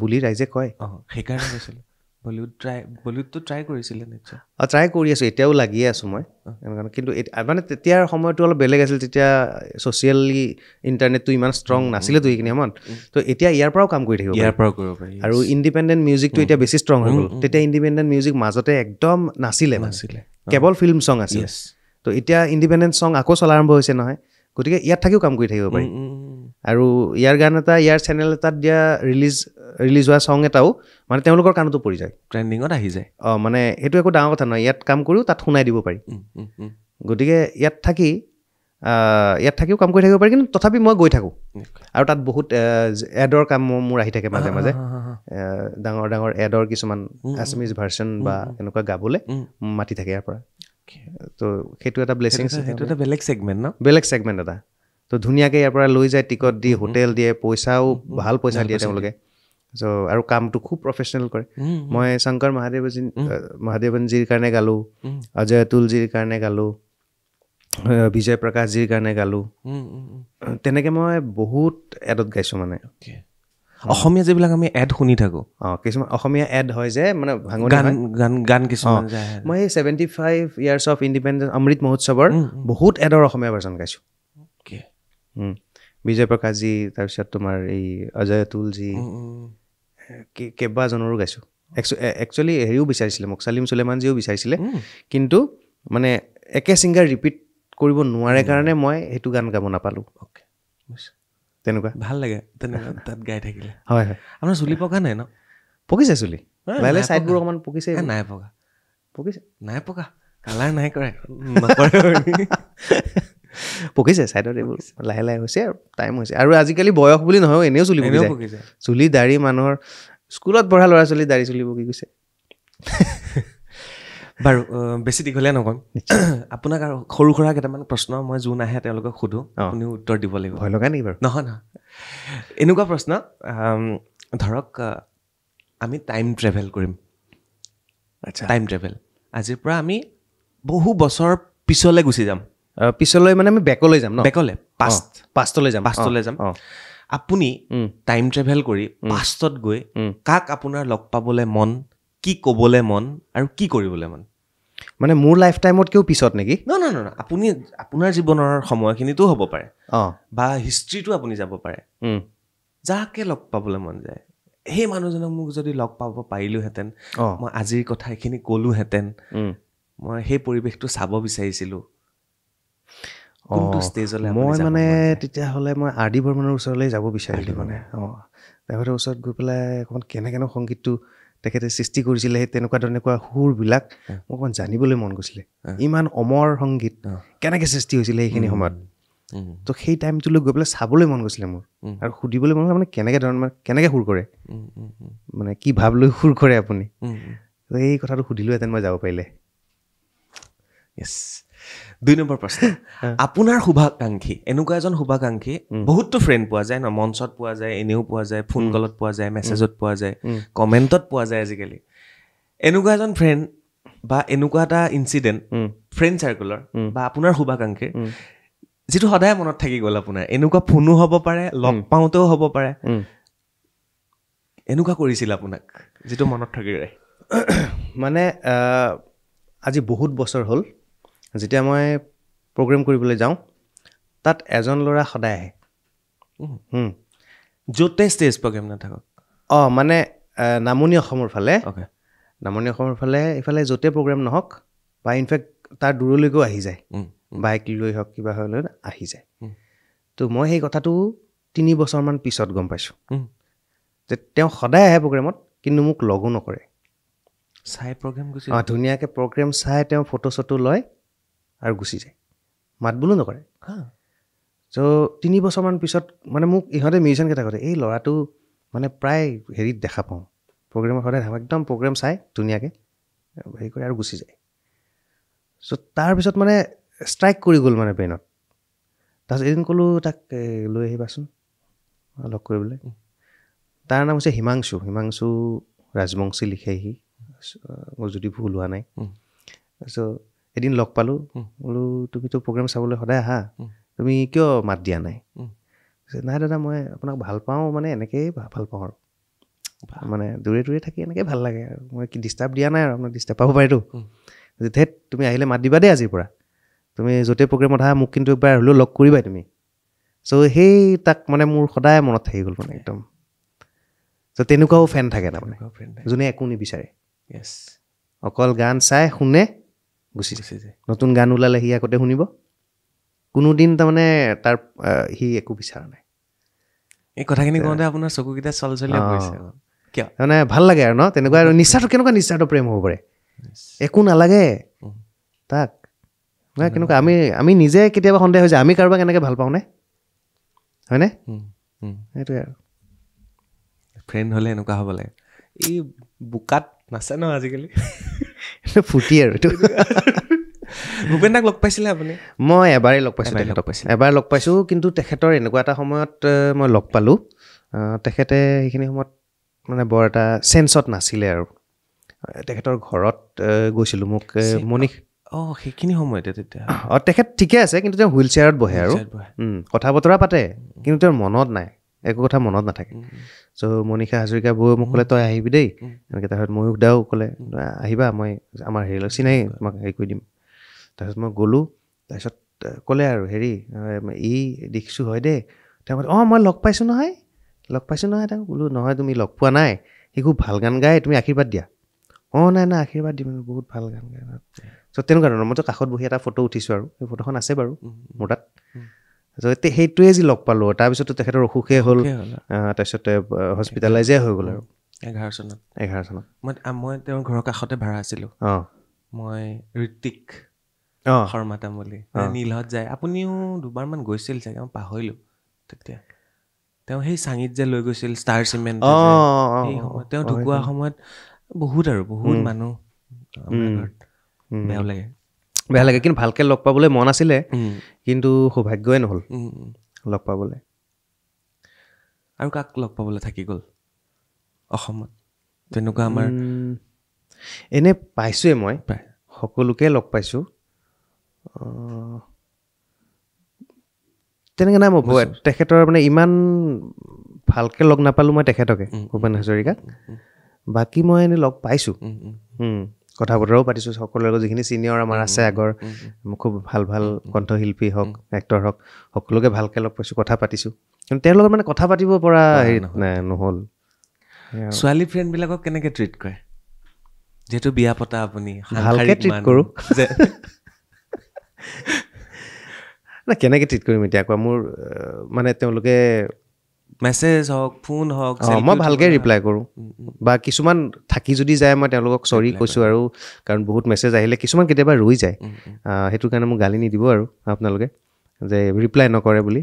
বুলি ৰাইজে কয় সেইকাৰণে কৈছিলোঁ বলিউডটো ট্ৰাই কৰিছিলে নিশ্চয় ট্ৰাই কৰি আছোঁ এতিয়াও লাগিয়ে আছোঁ মই কিন্তু মানে তেতিয়াৰ সময়টো অলপ বেলেগ আছিল তেতিয়া ছ'চিয়েলি ইণ্টাৰনেটটো ইমান ষ্ট্ৰং নাছিলেতো এইখিনি সময়ত তো এতিয়া ইয়াৰ পৰাও কাম কৰি থাকিব পাৰি আৰু ইণ্ডিপেণ্ডেণ্ট মিউজিকটো এতিয়া বেছি ষ্ট্ৰং হৈ গ'ল তেতিয়া ইণ্ডিপেণ্ডেণ্ট মিউজিক মাজতে একদম নাছিলে কেৱল ফিল্ম ছং আছিল তো এতিয়া ইণ্ডিপেণ্ডেণ্ট ছং আকৌ চলা আৰম্ভ হৈছে নহয় গতিকে ইয়াত থাকিও কাম কৰি থাকিব পাৰি আৰু ইয়াৰ গান এটা ইয়াৰ চেনেল এটাত দিয়া ৰিলিজ হোৱা ছং এটাও মানে তেওঁলোকৰ কাণতো পৰি যায় ট্ৰেণ্ডিঙত আহি যায় মানে সেইটো একো ডাঙৰ কথা নহয় ইয়াত কাম কৰিও তাত শুনাই দিব পাৰি গতিকে ইয়াত থাকিও কাম কৰি থাকিব পাৰি কিন্তু তথাপি মই গৈ থাকোঁ আৰু তাত বহুত এডৰ কাম মোৰ আহি থাকে মাজে মাজে ডাঙৰ ডাঙৰ এডৰ কিছুমান আছামিজ ভাৰ্চন বা এনেকুৱা গাবলৈ মাতি থাকে ইয়াৰ পৰা তো সেইটো এটা ব্লেছিং সেইটো এটা বেলেগ ছেগমেণ্ট এটা তো ধুনীয়াকৈ ইয়াৰ পৰা লৈ যায় টিকট দিয়ে হোটেল দিয়ে পইচাও ভাল পইচা দিয়ে তেওঁলোকে চ' আৰু কামটো খুব প্ৰফেচনেল কৰে মই শংকৰ মহাদেৱনজীৰ কাৰণে গালোঁ অজয় অতুলজীৰ কাৰণে গালোঁ বিজয় প্ৰকাশজীৰ কাৰণে গালোঁ তেনেকৈ মই বহুত এডত গাইছোঁ মানে অসমীয়া যিবিলাক আমি এড শুনি থাকোঁ কিছুমান অসমীয়া এড হয় যে মানে গান কিছুমান মই এই 75 years of independence অমৃত মহোৎসৱৰ বহুত এডৰ অসমীয়া ভাৰ্চন গাইছোঁ বিজয় প্ৰকাশজী তাৰপিছত তোমাৰ এই অজয় অতুলজী কেইবাজনৰো গাইছোঁ একচুৱেলি হেৰিও বিচাৰিছিলে মোক চালিম চুলেমানজীও বিচাৰিছিলে কিন্তু মানে একে ছিংগাৰ ৰিপিট কৰিব নোৱাৰে কাৰণে মই সেইটো গান গাব নাপালোঁ তেনেকুৱা ভাল লাগে তেনেকুৱা তাত গাই থাকিলে হয় আপোনাৰ চুলি পকা নাই ন পকিছে চুলি লাহে লাহে ছাইডবোৰ অকণমান পকিছে নাই পকা কালাৰ নাই কৰে পকিছে ছাইডত এইবোৰ লাহে লাহে হৈছে আৰু টাইম হৈছে আৰু আজিকালি বয়স বুলি নহয় এনেও চুলি পকি যায় চুলি দাড়ি মানুহৰ স্কুলত পঢ়া ল'ৰা ছোৱালী দাড়ি চুলি পকি গৈছে বাৰু বেছি দীঘলীয়া নকওঁ আপোনাক আৰু সৰু সুৰা কেইটামান প্ৰশ্ন মই যোন আহে তেওঁলোকক সোধোঁ আপুনি উত্তৰ দিব লাগিব ভয় লগা নেকি বাৰু নহয় এনেকুৱা প্ৰশ্ন ধৰক আমি টাইম ট্ৰেভেল কৰিম টাইম ট্ৰেভেল আজিৰ পৰা আমি বহু বছৰ পিছলৈ গুচি যাম পিছলৈ মানে আমি বেকলৈ যাম ন বেকলৈ পাষ্টলৈ যাম আপুনি টাইম ট্ৰেভেল কৰি পাষ্টত গৈ কাক আপোনাৰ লগ পাবলৈ মন কি ক'বলৈ মন আৰু কি কৰিবলৈ মন মানে মোৰ লাইফ টাইমতকৈও পিছত নেকি নহয় আপুনি আপোনাৰ জীৱনৰ সময়খিনিতো হ'ব পাৰে বা হিষ্ট্ৰীটো আপুনি যাব পাৰে যাকে লগ পাবলৈ মন যায় সেই মানুহজনক মোক যদি লগ পাব পাৰিলোহেঁতেন মই আজিৰ কথা এইখিনি ক'লোহেঁতেন মই সেই পৰিৱেশটো চাব বিচাৰিছিলোঁ কোনটো ষ্টেজলৈ মই মানে তেতিয়াহ'লে মই আৰ ডি বৰ্মনৰ ওচৰলৈ যাব বিচাৰিলোঁ মানে তেখেতৰ ওচৰত গৈ পেলাই অকণমান কেনেকৈ সংগীতটো তেখেতে সৃষ্টি কৰিছিলে সেই তেনেকুৱা সুৰবিলাক মোক অকণমান জানিবলৈ মন গৈছিলে ইমান অমৰ সংগীত কেনেকৈ সৃষ্টি হৈছিলে সেইখিনি সময়ত তো সেই টাইমটোলৈ গৈ পেলাই চাবলৈ মন গৈছিলে মোৰ আৰু সুধিবলৈ মন মানে কেনেকৈ ধৰণৰ কেনেকৈ সুৰ কৰে মানে কি ভাৱ লৈ সুৰ কৰে আপুনি তো এই কথাটো সুধিলোহেঁতেন মই যাব পাৰিলে য়েছ 2 নম্বৰ প্ৰশ্ন আপোনাৰ শুভাকাংক্ষী এনেকুৱা এজন শুভাকাংক্ষী বহুতো ফ্ৰেণ্ড পোৱা যায় ন মঞ্চত পোৱা যায় এনেও পোৱা যায় ফোন কলত পোৱা যায় মেছেজত পোৱা যায় কমেণ্টত পোৱা যায় আজিকালি এনেকুৱা এজন ফ্ৰেণ্ড বা এনেকুৱা এটা ইনচিডেণ্ট ফ্ৰেণ্ড চাৰ্কুলৰ বা আপোনাৰ শুভাকাংক্ষীৰ যিটো সদায় মনত থাকি গ'ল আপোনাৰ এনেকুৱা ফোনো হ'ব পাৰে লগ পাওঁতেও হ'ব পাৰে এনেকুৱা কৰিছিল আপোনাক যিটো মনত থাকি ৰয় মানে আজি বহুত বছৰ হ'ল যেতিয়া মই প্ৰগ্ৰেম কৰিবলৈ যাওঁ তাত এজন ল'ৰা সদায় আহে য'তে ষ্টেজ প্ৰগ্ৰেম নাথাকক মানে নামনি অসমৰ ফালে নামনি অসমৰ ফালে ইফালে য'তে প্ৰগ্ৰেম নহওক বা ইনফেক্ট তাৰ দূৰলৈকেও আহি যায় বাইক লৈ হওক কিবা হৈ লৈ আহি যায় তো মই সেই কথাটো 3 বছৰমান পিছত গম পাইছোঁ যে তেওঁ সদায় আহে প্ৰগ্ৰেমত কিন্তু মোক লগো নকৰে চাই প্ৰগ্ৰেম গুচি ধুনীয়াকৈ প্ৰগ্ৰেম চাই তেওঁ ফটো চটো লয় আৰু গুচি যায় মাত বোলো নকৰে চ' 3 বছৰমান পিছত মানে মোক ইহঁতে মিউজিচিয়ানকেইটা কৰে এই ল'ৰাটো মানে প্ৰায় হেৰিত দেখা পাওঁ প্ৰগ্ৰেমত সদায় দেখা একদম প্ৰগ্ৰেম চাই ধুনীয়াকৈ হেৰি কৰে আৰু গুচি যায় চ' তাৰপিছত মানে ষ্ট্ৰাইক কৰি গ'ল মানে ব্ৰেইনত তাৰপিছত এদিন ক'লোঁ তাক লৈ আহিবাচোন লগ কৰিবলৈ তাৰ নাম হৈছে হিমাংশু ৰাজবংশী লিখে সি মোৰ যদি ভুল হোৱা নাই তাৰপিছত এদিন লগ পালোঁ বোলো তুমিতো প্ৰগ্ৰেম চাবলৈ সদায় আহা তুমি কিয় মাত দিয়া নাই নাই দাদা মই আপোনাক ভাল পাওঁ মানে এনেকৈয়ে ভাল পাওঁ আৰু মানে দূৰে দূৰে থাকি এনেকৈ ভাল লাগে আৰু মই কি ডিষ্টাৰ্ব দিয়া নাই আৰু আপোনাক ডিষ্টাৰ্ব পাব পাৰেতো ধেত তুমি আহিলে মাত দিবা দেই আজিৰ পৰা তুমি য'তে প্ৰগ্ৰেমত আহা মোক কিন্তু এবাৰ হ'লেও লগ কৰিবাই তুমি চ' সেই তাক মানে মোৰ সদায় মনত থাকি গ'ল মানে একদম চ' তেনেকুৱাও ফেন থাকে তাৰমানে যোনে একো নিবিচাৰে অকল গান চাই শুনে গুচি যায় নতুন গান ওলালে সি আগতে শুনিব কোনোদিন তাৰমানে তাৰ সি একো বিচৰা নাই এই কথাখিনি কওঁতে আপোনাৰ চকুকেইটা চলচলীয়া পৰিছে কিয় মানে ভাল লাগে আৰু ন তেনেকুৱা আৰু নিস্বাৰ্থ কেনেকুৱা নিস্বাৰ্থ প্ৰেম হ'ব পাৰে একো নালাগে তাক নাই কেনেকুৱা আমি নিজে কেতিয়াবা সন্দেহ হৈ যায় আমি কাৰোবাক এনেকৈ ভাল পাওঁ নে হয়নে সেইটোৱে আৰু ফ্ৰেণ্ড হ'লে এনেকুৱা হ'ব লাগে এই বোকাত নাচে ন আজিকালি ফুটি আৰু এইটো ভূপেন দাক লগ পাইছিলে আপুনি মই এবাৰেই লগ পাইছোঁ এবাৰ লগ পাইছোঁ কিন্তু তেখেতৰ এনেকুৱা এটা সময়ত মই লগ পালোঁ তেখেতে সেইখিনি সময়ত মানে বৰ এটা চেঞ্চত নাছিলে আৰু তেখেতৰ ঘৰত গৈছিলোঁ মোক মনীষ সেইখিনি সময়তে তেতিয়া তেখেত ঠিকে আছে কিন্তু তেওঁ হুইল চেয়াৰত বহে আৰু কথা বতৰা পাতে কিন্তু তেওঁৰ মনত নাই একো কথা মনত নাথাকে চ' মনীষা হাজৰিকা বৌ মোক ক'লে তই আহিবি দেই এনেকৈ তাৰপিছত ময়ূখ দাও ক'লে আহিবা মই আমাৰ হেৰি চিনাই তোমাক হেৰি কৰি দিম তাৰপিছত মই গ'লোঁ তাৰপিছত ক'লে আৰু হেৰি ই দেখিছোঁ হয় দেই তেওঁ ক'লে মই লগ পাইছোঁ নহয় তেওঁ বোলো নহয় তুমি লগ পোৱা নাই সি খুব ভাল গান গায় তুমি আশীৰ্বাদ দিয়া নাই আশীৰ্বাদ দিম বহুত ভাল গান গায় চ' তেনেকুৱা ধৰণৰ মইতো কাষত বহি এটা ফটো উঠিছোঁ আৰু সেই ফটোখন আছে বাৰু মোৰ তাত সেইটোৱে যি লগ পালোঁ তাৰপিছতো তেখেতৰ অসুখেই হ'ল তাৰপিছতে হস্পিটেলাইজে হৈ গ'ল আৰু 11 চনত মই তেওঁৰ ঘৰৰ কাষতে ভাড়া আছিলোঁ মই ঋত্বিক শৰ্মা তামুলী নীলহঁত যায় আপুনিও দুবাৰমান গৈছিল চাগে মই পাহৰিলোঁ তেতিয়া তেওঁ সেই চাঙিত যে লৈ গৈছিল ষ্টাৰ চিমেণ্ট সেই সময়ত তেওঁ ঢুকোৱা সময়ত বহুত মানুহ আমাৰ ঘৰত বেয়া লাগে কিন্তু ভালকৈ লগ পাবলৈ মন আছিলে কিন্তু সৌভাগ্যই নহ'ল লগ পাবলৈ আৰু কাক লগ পাবলৈ থাকি গ'ল অসমত তেনেকুৱা আমাৰ এনে পাইছোঁৱে মই সকলোকে লগ পাইছোঁ তেনেকৈ নাই মই তেখেতৰ মানে ইমান ভালকৈ লগ নাপালোঁ মই তেখেতকে ভূপেন হাজৰিকাক বাকী মই এনেই লগ পাইছোঁ কথা বতৰাও পাতিছোঁ সকলোৰে লগত যিখিনি ছিনিয়ৰ আমাৰ আছে আগৰ খুব ভাল কণ্ঠশিল্পী হওক এক্টৰ হওক সকলোকে ভালকৈ লগ পাইছোঁ কথা পাতিছোঁ কিন্তু তেওঁৰ লগত মানে কথা পাতিব পৰা হেৰি নহ'ল ছোৱালী ফ্ৰেণ্ডবিলাকক কেনেকৈ ট্ৰিট কৰে যিহেতু বিয়া পতা আপুনি ভালকৈ ট্ৰিট কৰোঁ কেনেকৈ ট্ৰিট কৰিম এতিয়া কোৱা মোৰ মানে তেওঁলোকে মেছেজ হওক ফোন হওক মই ভালকৈ ৰিপ্লাই কৰোঁ বা কিছুমান থাকি যদি যায় মই তেওঁলোকক চৰি কৈছোঁ আৰু কাৰণ বহুত মেছেজ আহিলে কিছুমান কেতিয়াবা ৰৈ যায় সেইটো কাৰণে মোক গালি নিদিব আৰু আপোনালোকে যে ৰিপ্লাই নকৰে বুলি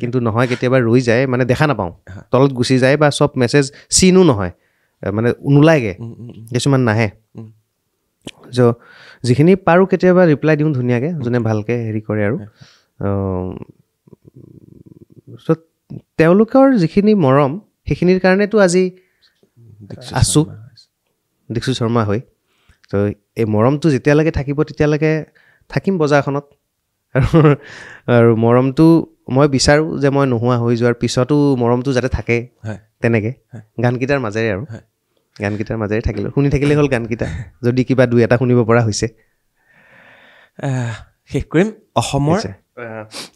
কিন্তু নহয় কেতিয়াবা ৰৈ যায় মানে দেখা নাপাওঁ তলত গুচি যায় বা চব মেছেজ চিনো নহয় মানে নোলায়গৈ কিছুমান নাহে চ' যিখিনি পাৰোঁ কেতিয়াবা ৰিপ্লাই দিওঁ ধুনীয়াকৈ যোনে ভালকৈ হেৰি কৰে আৰু চ' তেওঁলোকৰ যিখিনি মৰম সেইখিনিৰ কাৰণেতো আজি আছোঁ দীক্ষিত শৰ্মা হৈ ত' এই মৰমটো যেতিয়ালৈকে থাকিব তেতিয়ালৈকে থাকিম বজাৰখনত আৰু মৰমটো মই বিচাৰোঁ যে মই নোহোৱা হৈ যোৱাৰ পিছতো মৰমটো যাতে থাকে তেনেকৈ গানকেইটাৰ মাজেৰে আৰু গানকেইটাৰ মাজেৰে থাকিলে শুনি থাকিলে হ'ল গানকেইটা যদি কিবা দুই এটা শুনিব পৰা হৈছে শেষ কৰিম অসমৰ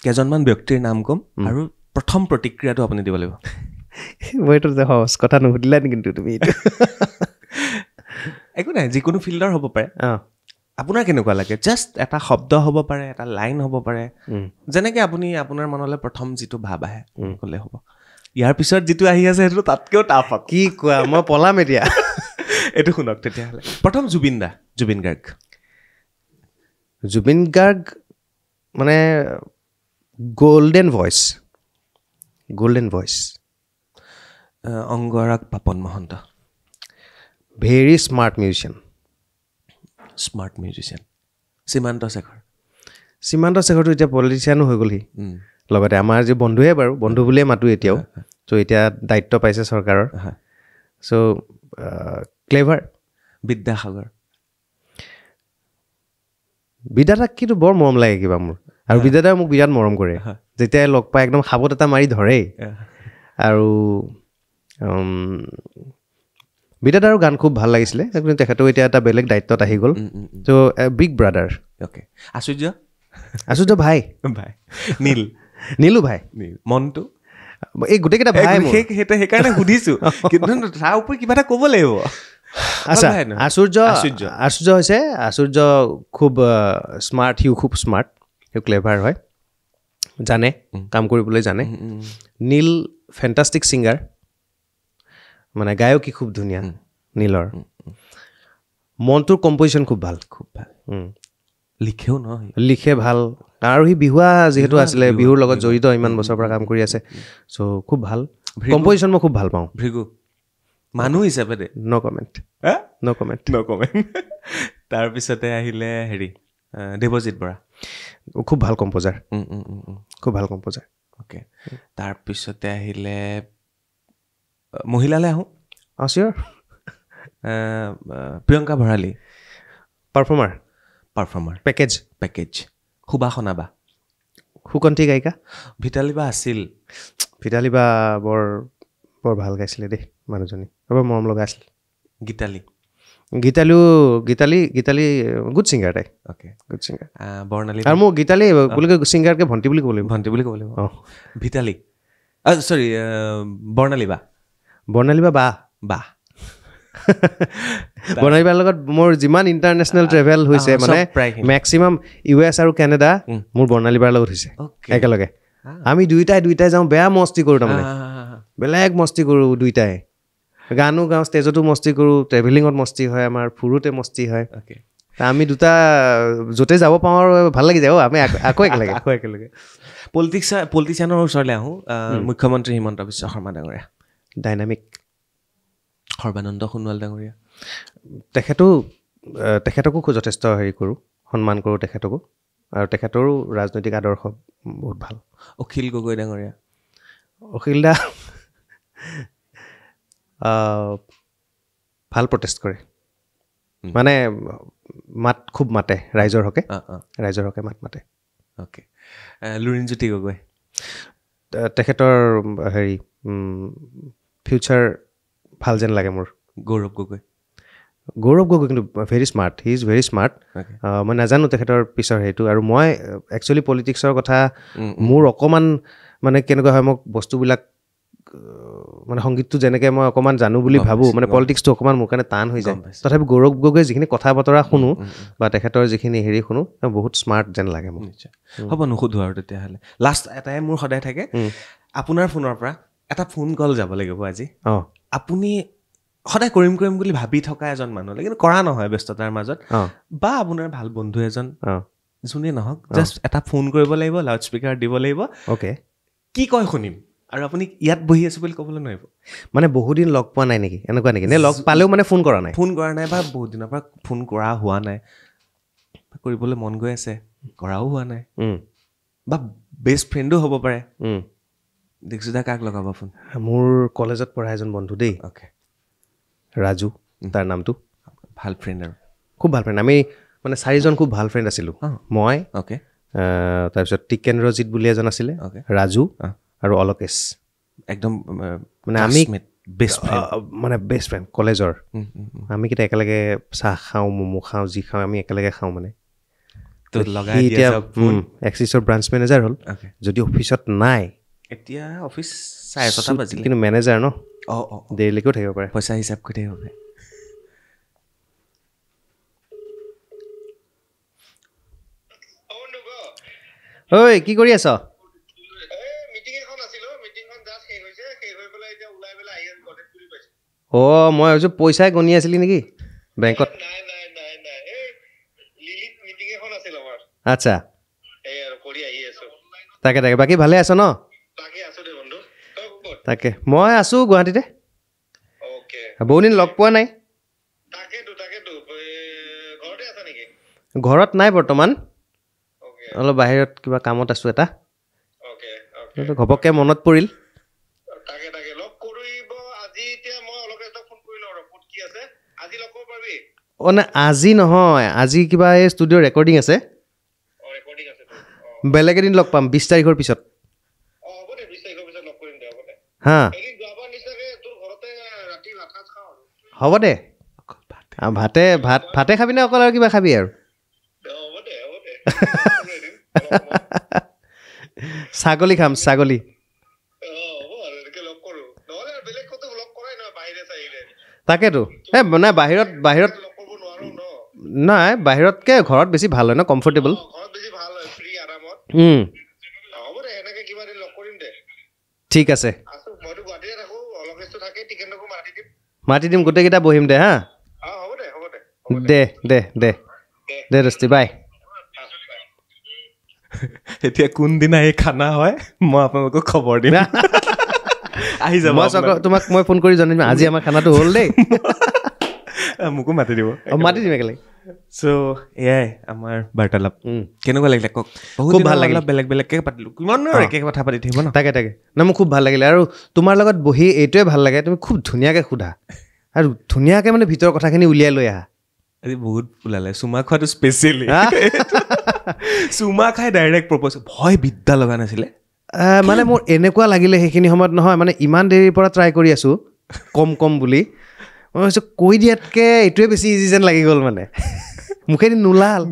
কেইজনমান ব্যক্তিৰ নাম ক'ম আৰু প্ৰথম প্ৰতিক্ৰিয়াটো আপুনি দিব লাগিব মই এইটো যে সহজ কথা নুসুধিলা নি কিন্তু তুমি এইটো একো নাই যিকোনো ফিল্ডৰ হ'ব পাৰে আপোনাৰ কেনেকুৱা লাগে জাষ্ট এটা শব্দ হ'ব পাৰে এটা লাইন হ'ব পাৰে যেনেকৈ আপুনি আপোনাৰ মনলৈ প্ৰথম যিটো ভাৱ আহে ক'লে হ'ব ইয়াৰ পিছত যিটো আহি আছে সেইটো তাতকৈও টাফ কি কোৱা মই পলাম এতিয়া এইটো শুনক তেতিয়াহ'লে প্ৰথম জুবিন গাৰ্গ মানে golden voice Angaraag Papon Mahanta very smart musician সীমান্ত শেখৰটো এতিয়া পলিটিচিয়ানো হৈ গ'লহি লগতে আমাৰ যি বন্ধুৱে বাৰু বন্ধু বুলিয়ে মাতোঁ এতিয়াও চ' এতিয়া দায়িত্ব পাইছে চৰকাৰৰ চ' ক্লেভাৰ বিদ্যাদাক কিন্তু বৰ মৰম লাগে কিবা মোৰ আৰু বিদ্যাদাই মোক বিৰাট মৰম কৰে যেতিয়াই লগ পাই একদম সাবত এটা মাৰি ধৰেই আৰু বিদ্যাদাৰো গান খুব ভাল লাগিছিলে কিন্তু তেখেতেও এতিয়া এটা বেলেগ দায়িত্বত আহি গ'ল চ' বিগ ব্ৰাদাৰ আচুৰ্য ভাই নীলো ভাই মনটো এই গোটেইকেইটা ভাই সেইকাৰণে সুধিছোঁ কিন্তু তাৰ ওপৰত কিবা এটা ক'ব লাগিব আচ্ছা আচুৰ্য হৈছে আচুৰ্য খুব স্মাৰ্ট সিও খুব স্মাৰ্ট সিও ক্লেভাৰ হয় জানে কাম কৰিবলৈ জানে নীল ফেণ্টাষ্টিক ছিংগাৰ মানে গায়কী খুব ধুনীয়া নীলৰ মনটোৰ কম্পজিশ্যন খুব ভাল লিখে ভাল আৰু সি বিহুৱা যিহেতু আছিলে বিহুৰ লগত জড়িত ইমান বছৰৰ পৰা কাম কৰি আছে চ' খুব ভাল কম্পজিশ্যন মই খুব ভাল পাওঁ মানুহ হিচাপে দে ন কমেণ্ট তাৰপিছতে আহিলে হেৰি দেৱজিৎ বৰা খুব ভাল কম্প'জাৰ অ'কে তাৰপিছতে আহিলে মহিলালৈ আহোঁ চিয়'ৰ প্ৰিয়ংকা ভৰালী পাৰফৰ্মাৰ পেকেজ সুবাসনা বা সুকণ্ঠী গায়িকা ভিতালী বা আছিল ভিতালী বা বৰ ভাল গাইছিলে দেই মানুহজনী বৰ মৰম লগা আছিল গীতালী গুড ছিংগাৰ তাই গুড ছিংগাৰ বৰ্ণালী আৰু মোৰ গীতালী বুলি কয় ছিংগাৰকে ভণ্টি বুলি ক'ব লাগিব অঁ ভিতালী চৰি বৰ্ণালী বা বৰ্ণালী বাৰ লগত মোৰ যিমান ইণ্টাৰনেশ্যনেল ট্ৰেভেল হৈছে মানে মেক্সিমাম US আৰু কেনেডা মোৰ বৰ্ণালী বাৰ লগত হৈছে একেলগে আমি দুইটাই যাওঁ বেয়া মস্তি কৰোঁ তাৰমানে বেলেগ মস্তি কৰোঁ দুইটাই গানো গাওঁ ষ্টেজতো মস্তি কৰোঁ ট্ৰেভেলিঙত মস্তি হয় আমাৰ ফুৰোতে মস্তি হয় আমি দুটা য'তে যাব পাওঁ আৰু ভাল লাগি যায় আমি আকৌ একেলগে পলিটিচিয়ানৰ ওচৰলৈ আহোঁ মুখ্যমন্ত্ৰী হিমন্ত বিশ্ব শৰ্মা ডাঙৰীয়া ডাইনামিক সৰ্বানন্দ সোণোৱাল ডাঙৰীয়া তেখেতকো যথেষ্ট হেৰি কৰোঁ সন্মান কৰোঁ তেখেতকো আৰু তেখেতৰো ৰাজনৈতিক আদৰ্শ বহুত ভাল অখিল গগৈ ডাঙৰীয়া অখিলদা ভাল প্ৰটেষ্ট কৰে মানে মাত খুব মাতে ৰাইজৰ হকে মাত মাতে অ'কে লুৰিণজ্যোতি গগৈ তেখেতৰ হেৰি ফিউচাৰ ভাল যেন লাগে মোৰ গৌৰৱ গগৈ কিন্তু very smart he is very smart মই নাজানো তেখেতৰ পিছৰ সেইটো আৰু মই একচুৱেলি পলিটিক্সৰ কথা মোৰ অকণমান মানে কেনেকুৱা হয় মোক বস্তুবিলাক মানে সংগীতটো যেনেকৈ মই অকণমান জানো বুলি ভাবোঁ মানে পলিটিক্সটো অকণমান মোৰ কাৰণে টান হৈ যায় তথাপি গৌৰৱ গগৈ যিখিনি কথা বতৰা শুনো বা তেখেতৰ যিখিনি হেৰি শুনো বহুত স্মাৰ্ট যেন লাগে মোক হ'ব নুসুধো আৰু তেতিয়াহ'লে লাষ্ট এটাই মোৰ সদায় থাকে আপোনাৰ ফোনৰ পৰা এটা ফোন কল যাব লাগিব আজি আপুনি সদায় কৰিম বুলি ভাবি থকা এজন মানুহলৈ কিন্তু কৰা নহয় ব্যস্ততাৰ মাজত বা আপোনাৰ ভাল বন্ধু এজন যোনে নহওক জাষ্ট এটা ফোন কৰিব লাগিব লাউড স্পীকাৰ দিব লাগিব অ'কে কি কয় শুনিম আৰু আপুনি ইয়াত বহি আছো বুলি ক'বলৈ নোৱাৰিব মানে বহুদিন লগ পোৱা নাই নেকি এনেকুৱা নেকি নে লগ পালেও মানে ফোন কৰা নাই বা বহুত দিনৰ পৰা ফোন কৰা হোৱা নাই কৰিবলৈ মন গৈ আছে কৰাও হোৱা নাই বা বেষ্ট ফ্ৰেণ্ডো হ'ব পাৰে দীক্ষিতা কাক লগাব ফোন মোৰ কলেজত পঢ়া এজন বন্ধু দেই অ'কে ৰাজু তাৰ নামটো ভাল ফ্ৰেণ্ড আৰু খুব ভাল ফ্ৰেণ্ড আমি মানে 4জন খুব ভাল ফ্ৰেণ্ড আছিলোঁ মই অ'কে তাৰপিছত টিকেন্দ্ৰজিৎ বুলি এজন আছিলে ৰাজু আৰু অলকেশ একদম মানে আমি বেষ্ট ফ্ৰেণ্ড মানে বেষ্ট ফ্ৰেণ্ড কলেজৰ আমি কেইটা একেলগে চাহ খাওঁ ম'ম' খাওঁ যি খাওঁ আমি একেলগে খাওঁ মানে এতিয়া এক্সিছৰ ব্ৰাঞ্চ মেনেজাৰ হ'ল যদি অফিচত নাই এতিয়া অফিচ 6:30 বাজিলে কিন্তু মেনেজাৰ ন দেৰিলৈকেও থাকিব পাৰে পইচা হিচাপ কৰি থাকিব পাৰে ঐ কি কৰি আছ মই ভাবিছোঁ পইচাই গণি আছিলি নেকি বেংকত আচ্ছা তাকে বাকী ভালে আছ ন তাকে মই আছোঁ গুৱাহাটীতে বহুদিন লগ পোৱা নাই ঘৰত নাই বৰ্তমান অলপ বাহিৰত কিবা কামত আছোঁ এটা ঘপককৈ মনত পৰিল নাই আজি নহয় আজি কিবা এই ষ্টুডিঅ' ৰেকৰ্ডিং আছে বেলেগ এদিন লগ পাম 20 তাৰিখৰ পিছত হা হ'ব দে ভাতে খাবি নে অকল আৰু কিবা খাবি আৰু ছাগলী খাম ছাগলী তাকেতো নাই বাহিৰত নাই বাহিৰতকৈ ঘৰত বেছি ভাল হয় ন কমফৰ্টেবল ঠিক আছে মাতি দিম গোটেইকেইটা বহিম দে হা দে দস্তি বাই এতিয়া কোনদিনা এই খানা হয় মই আপোনালোকক খবৰ দিম আহি যাব তোমাক মই ফোন কৰি জনাই দিম আজি আমাৰ খানাটো হ'ল দেই মোকো মাতি দিব মাতি দিম একেলগে চ' এয়াই আমাৰ বাৰ্তালাপ কেনেকুৱা লাগিলে কওক খুব ভাল লাগিল বেলেগ বেলেগকৈ পাতিলোঁ কিমান একে কথা পাতি থাকিব ন তাকে নাই মোৰ খুব ভাল লাগিলে আৰু তোমাৰ লগত বহি এইটোৱে ভাল লাগে তুমি খুব ধুনীয়াকৈ সোধা আৰু ধুনীয়াকৈ মানে ভিতৰৰ কথাখিনি উলিয়াই লৈ আহা আজি বহুত ওলালে চুমা খোৱাটো স্পেচিয়েলি চুমা খাই ডাইৰেক্ট প্ৰপ'জ ভয় বিদ্যা লগা নাছিলে মানে মোৰ এনেকুৱা লাগিলে সেইখিনি সময়ত নহয় মানে ইমান দেৰিৰ পৰা ট্ৰাই কৰি আছোঁ কম বুলি মই ভাবিছোঁ কৈ দিয়াতকৈ এইটোৱে বেছি ইজি যেন লাগি গ'ল মানে মুখেদি নোলাল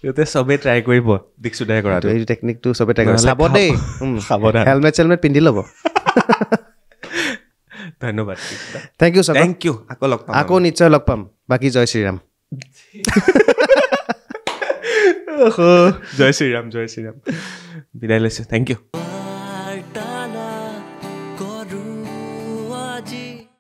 এতিয়া চবেই ট্ৰাই কৰিব দীক্ষিতাই কৰাটো এই টেকনিকটো চবেই ট্ৰাই কৰিব চাব দেই সাৱধান হেলমেট পিন্ধি ল'ব ধন্যবাদ thank you sir thank you আকৌ নিশ্চয় লগ পাম বাকী জয় শ্ৰীৰাম জয় শ্ৰীৰাম বিদায় লৈছোঁ থেংক ইউ